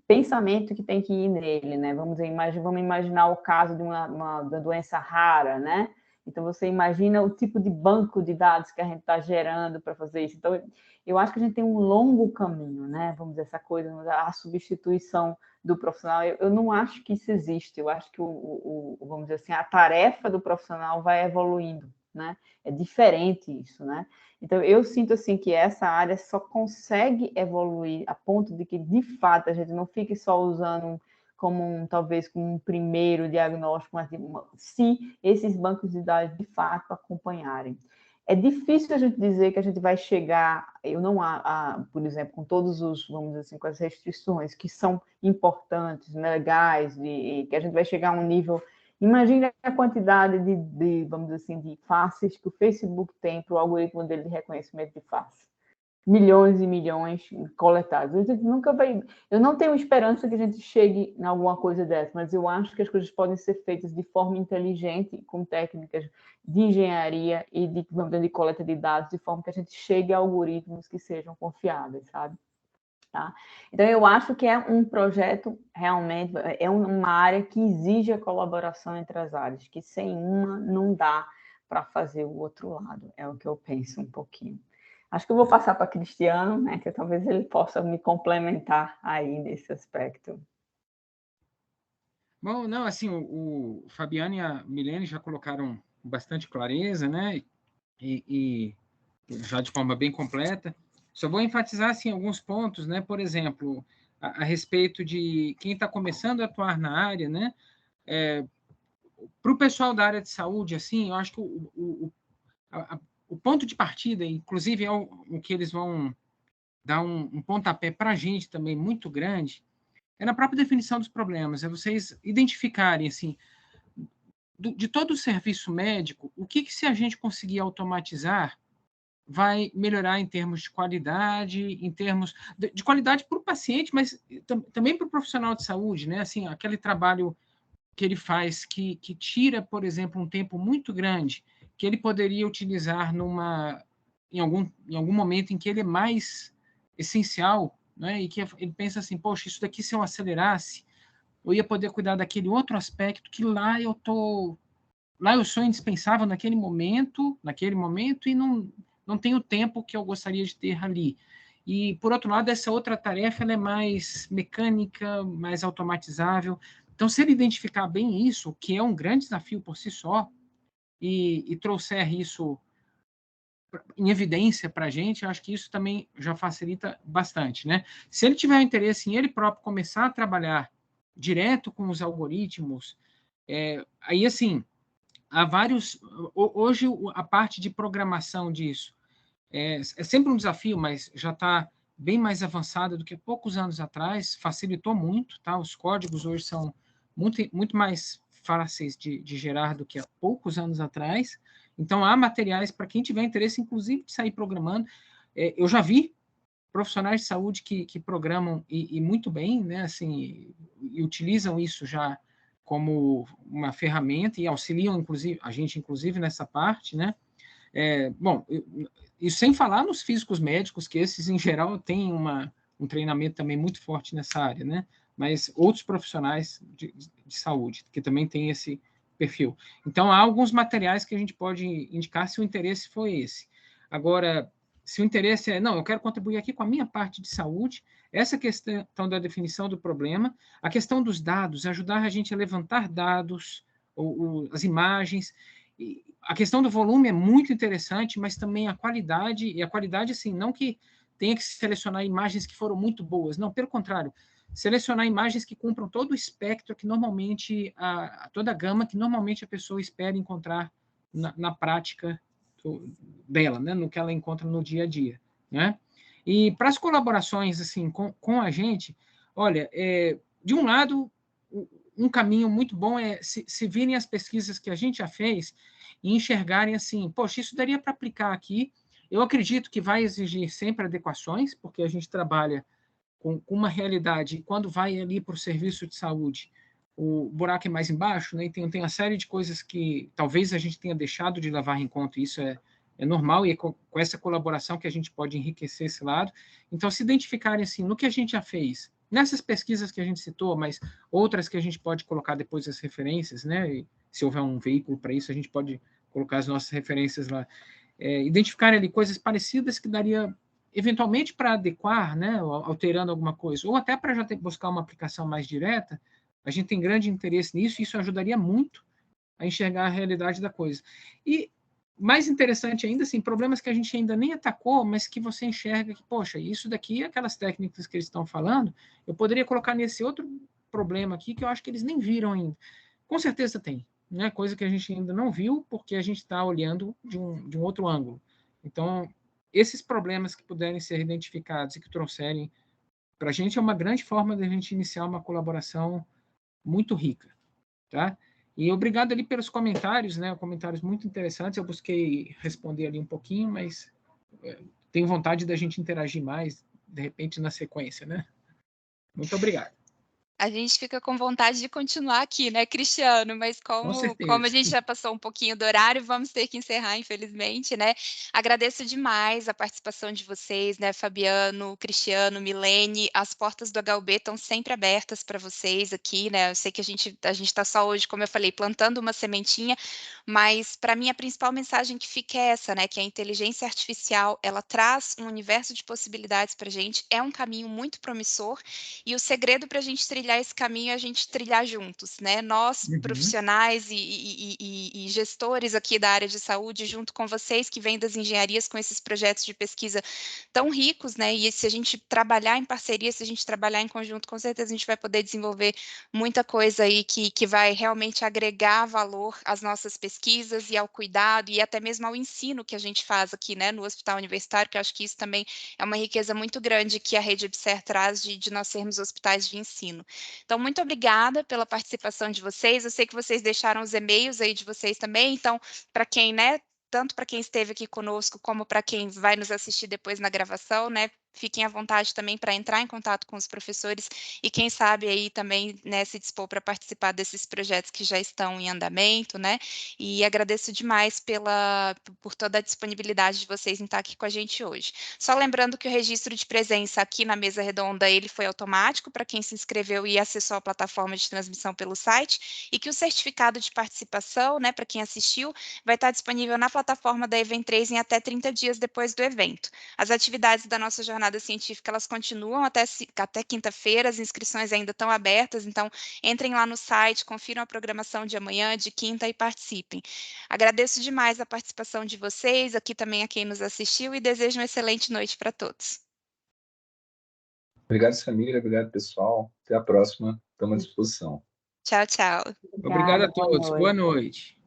pensamento que tem que ir nele, né? Vamos imaginar o caso de uma doença rara, né? Então, você imagina o tipo de banco de dados que a gente está gerando para fazer isso. Então, eu acho que a gente tem um longo caminho, né? Vamos dizer, essa coisa, a substituição do profissional. Eu não acho que isso existe. Eu acho que, vamos dizer assim, a tarefa do profissional vai evoluindo, né? É diferente isso, né? Então, eu sinto assim que essa área só consegue evoluir a ponto de que, de fato, a gente não fique só usando talvez como um primeiro diagnóstico, mas se esses bancos de dados de fato acompanharem. É difícil a gente dizer que a gente vai chegar, por exemplo, com todos vamos dizer assim, com as restrições que são importantes, legais, e que a gente vai chegar a um nível. Imagine a quantidade vamos dizer assim, de faces que o Facebook tem para o algoritmo dele de reconhecimento de face. Milhões e milhões coletados. Eu não tenho esperança que a gente chegue em alguma coisa dessa, mas eu acho que as coisas podem ser feitas de forma inteligente, com técnicas de engenharia e de coleta de dados, de forma que a gente chegue a algoritmos que sejam confiáveis, sabe? Tá? Então, eu acho que é um projeto, realmente, é uma área que exige a colaboração entre as áreas, que sem uma não dá para fazer o outro lado, é o que eu penso um pouquinho. Acho que eu vou passar para Cristiano, né, que talvez ele possa me complementar aí nesse aspecto. Bom, não, assim, o Fabiano e a Milene já colocaram bastante clareza, né, e já de forma bem completa. Só vou enfatizar, assim, alguns pontos, né, por exemplo, a respeito de quem está começando a atuar na área, né, para o pessoal da área de saúde, assim, eu acho que o o ponto de partida, inclusive é o que eles vão dar um pontapé para a gente também muito grande, é na própria definição dos problemas, é vocês identificarem, assim, de todo o serviço médico, o que se a gente conseguir automatizar vai melhorar em termos de qualidade, em termos de qualidade para o paciente, mas também para o profissional de saúde, né? Assim, aquele trabalho que ele faz que tira, por exemplo, um tempo muito grande, que ele poderia utilizar em algum momento em que ele é mais essencial, né? E que ele pensa assim, poxa, isso daqui se eu acelerasse, eu ia poder cuidar daquele outro aspecto que lá eu sou indispensável naquele momento e não tenho o tempo que eu gostaria de ter ali. E, por outro lado, essa outra tarefa ela é mais mecânica, mais automatizável. Então, se ele identificar bem isso, que é um grande desafio por si só, e trouxer isso em evidência para a gente, eu acho que isso também já facilita bastante, né? Se ele tiver interesse em ele próprio começar a trabalhar direto com os algoritmos, aí, assim, há vários... Hoje, a parte de programação disso é sempre um desafio, mas já está bem mais avançada do que poucos anos atrás, facilitou muito, tá? Os códigos hoje são muito mais fáceis de gerar do que há poucos anos atrás. Então, há materiais para quem tiver interesse, inclusive, de sair programando. Eu já vi profissionais de saúde que programam e muito bem, né? Assim, e utilizam isso já como uma ferramenta e auxiliam, inclusive, a gente, inclusive, nessa parte, né? Bom, e sem falar nos físicos médicos, que esses, em geral, têm um treinamento também muito forte nessa área, né? Mas outros profissionais de saúde, que também têm esse perfil. Então, há alguns materiais que a gente pode indicar se o interesse for esse. Agora, se o interesse é, não, eu quero contribuir aqui com a minha parte de saúde, essa questão da definição do problema, a questão dos dados, ajudar a gente a levantar dados, as imagens, e a questão do volume é muito interessante, mas também a qualidade, e a qualidade, assim, não que tenha que selecionar imagens que foram muito boas, não, pelo contrário, selecionar imagens que cumpram todo o espectro que normalmente, toda a gama que normalmente a pessoa espera encontrar na prática dela, né, no que ela encontra no dia a dia, né? E para as colaborações, assim, com a gente, olha, de um lado, um caminho muito bom é se virem as pesquisas que a gente já fez e enxergarem assim, poxa, isso daria para aplicar aqui. Eu acredito que vai exigir sempre adequações, porque a gente trabalha com uma realidade, e quando vai ali para o serviço de saúde, o buraco é mais embaixo, né? E tem uma série de coisas que talvez a gente tenha deixado de levar em conta, e isso é normal, e é com essa colaboração que a gente pode enriquecer esse lado. Então, se identificarem assim, no que a gente já fez, nessas pesquisas que a gente citou, mas outras que a gente pode colocar depois as referências, né? E se houver um veículo para isso, a gente pode colocar as nossas referências lá. Identificar ali coisas parecidas que daria eventualmente para adequar, né, alterando alguma coisa, ou até para já buscar uma aplicação mais direta, a gente tem grande interesse nisso, e isso ajudaria muito a enxergar a realidade da coisa. E mais interessante ainda, assim, problemas que a gente ainda nem atacou, mas que você enxerga que, poxa, isso daqui, aquelas técnicas que eles estão falando, eu poderia colocar nesse outro problema aqui que eu acho que eles nem viram ainda. Com certeza tem, né? Coisa que a gente ainda não viu, porque a gente está olhando de um outro ângulo. Então, esses problemas que puderem ser identificados e que trouxerem para a gente é uma grande forma de a gente iniciar uma colaboração muito rica, tá? E obrigado ali pelos comentários, né? Comentários muito interessantes. Eu busquei responder ali um pouquinho, mas tenho vontade da gente interagir mais, de repente, na sequência, né? Muito obrigado. A gente fica com vontade de continuar aqui, né, Cristiano? Mas como a gente já passou um pouquinho do horário, vamos ter que encerrar, infelizmente, né? Agradeço demais a participação de vocês, né, Fabiano, Cristiano, Milene. As portas do HUB estão sempre abertas para vocês aqui, né? Eu sei que a gente está só hoje, como eu falei, plantando uma sementinha, mas para mim a principal mensagem que fica é essa, né? Que a inteligência artificial ela traz um universo de possibilidades para a gente, é um caminho muito promissor, e o segredo para a gente trilhar compartilhar esse caminho e a gente trilhar juntos, né? Nós, profissionais e gestores aqui da área de saúde, junto com vocês que vêm das engenharias com esses projetos de pesquisa tão ricos, né? E se a gente trabalhar em parceria, se a gente trabalhar em conjunto, com certeza a gente vai poder desenvolver muita coisa aí que vai realmente agregar valor às nossas pesquisas e ao cuidado e até mesmo ao ensino que a gente faz aqui, né, no Hospital Universitário, que eu acho que isso também é uma riqueza muito grande que a Rede EBSER traz de nós sermos hospitais de ensino. Então, muito obrigada pela participação de vocês. Eu sei que vocês deixaram os e-mails aí de vocês também, então, para quem, né, tanto para quem esteve aqui conosco, como para quem vai nos assistir depois na gravação, né? Fiquem à vontade também para entrar em contato com os professores e quem sabe aí também, né, se dispor para participar desses projetos que já estão em andamento, né? E agradeço demais por toda a disponibilidade de vocês em estar aqui com a gente hoje. Só lembrando que o registro de presença aqui na mesa redonda, ele foi automático para quem se inscreveu e acessou a plataforma de transmissão pelo site, e que o certificado de participação, né, para quem assistiu, vai estar disponível na plataforma da Event3 em até 30 dias depois do evento. As atividades da nossa jornada científica, elas continuam até quinta-feira, as inscrições ainda estão abertas, então entrem lá no site, confiram a programação de amanhã, de quinta e participem. Agradeço demais a participação de vocês, aqui também a quem nos assistiu e desejo uma excelente noite para todos. Obrigado, Samira. Obrigado, pessoal. Até a próxima. Estamos à disposição. Tchau, tchau. Obrigado a todos. Boa Boa noite. noite.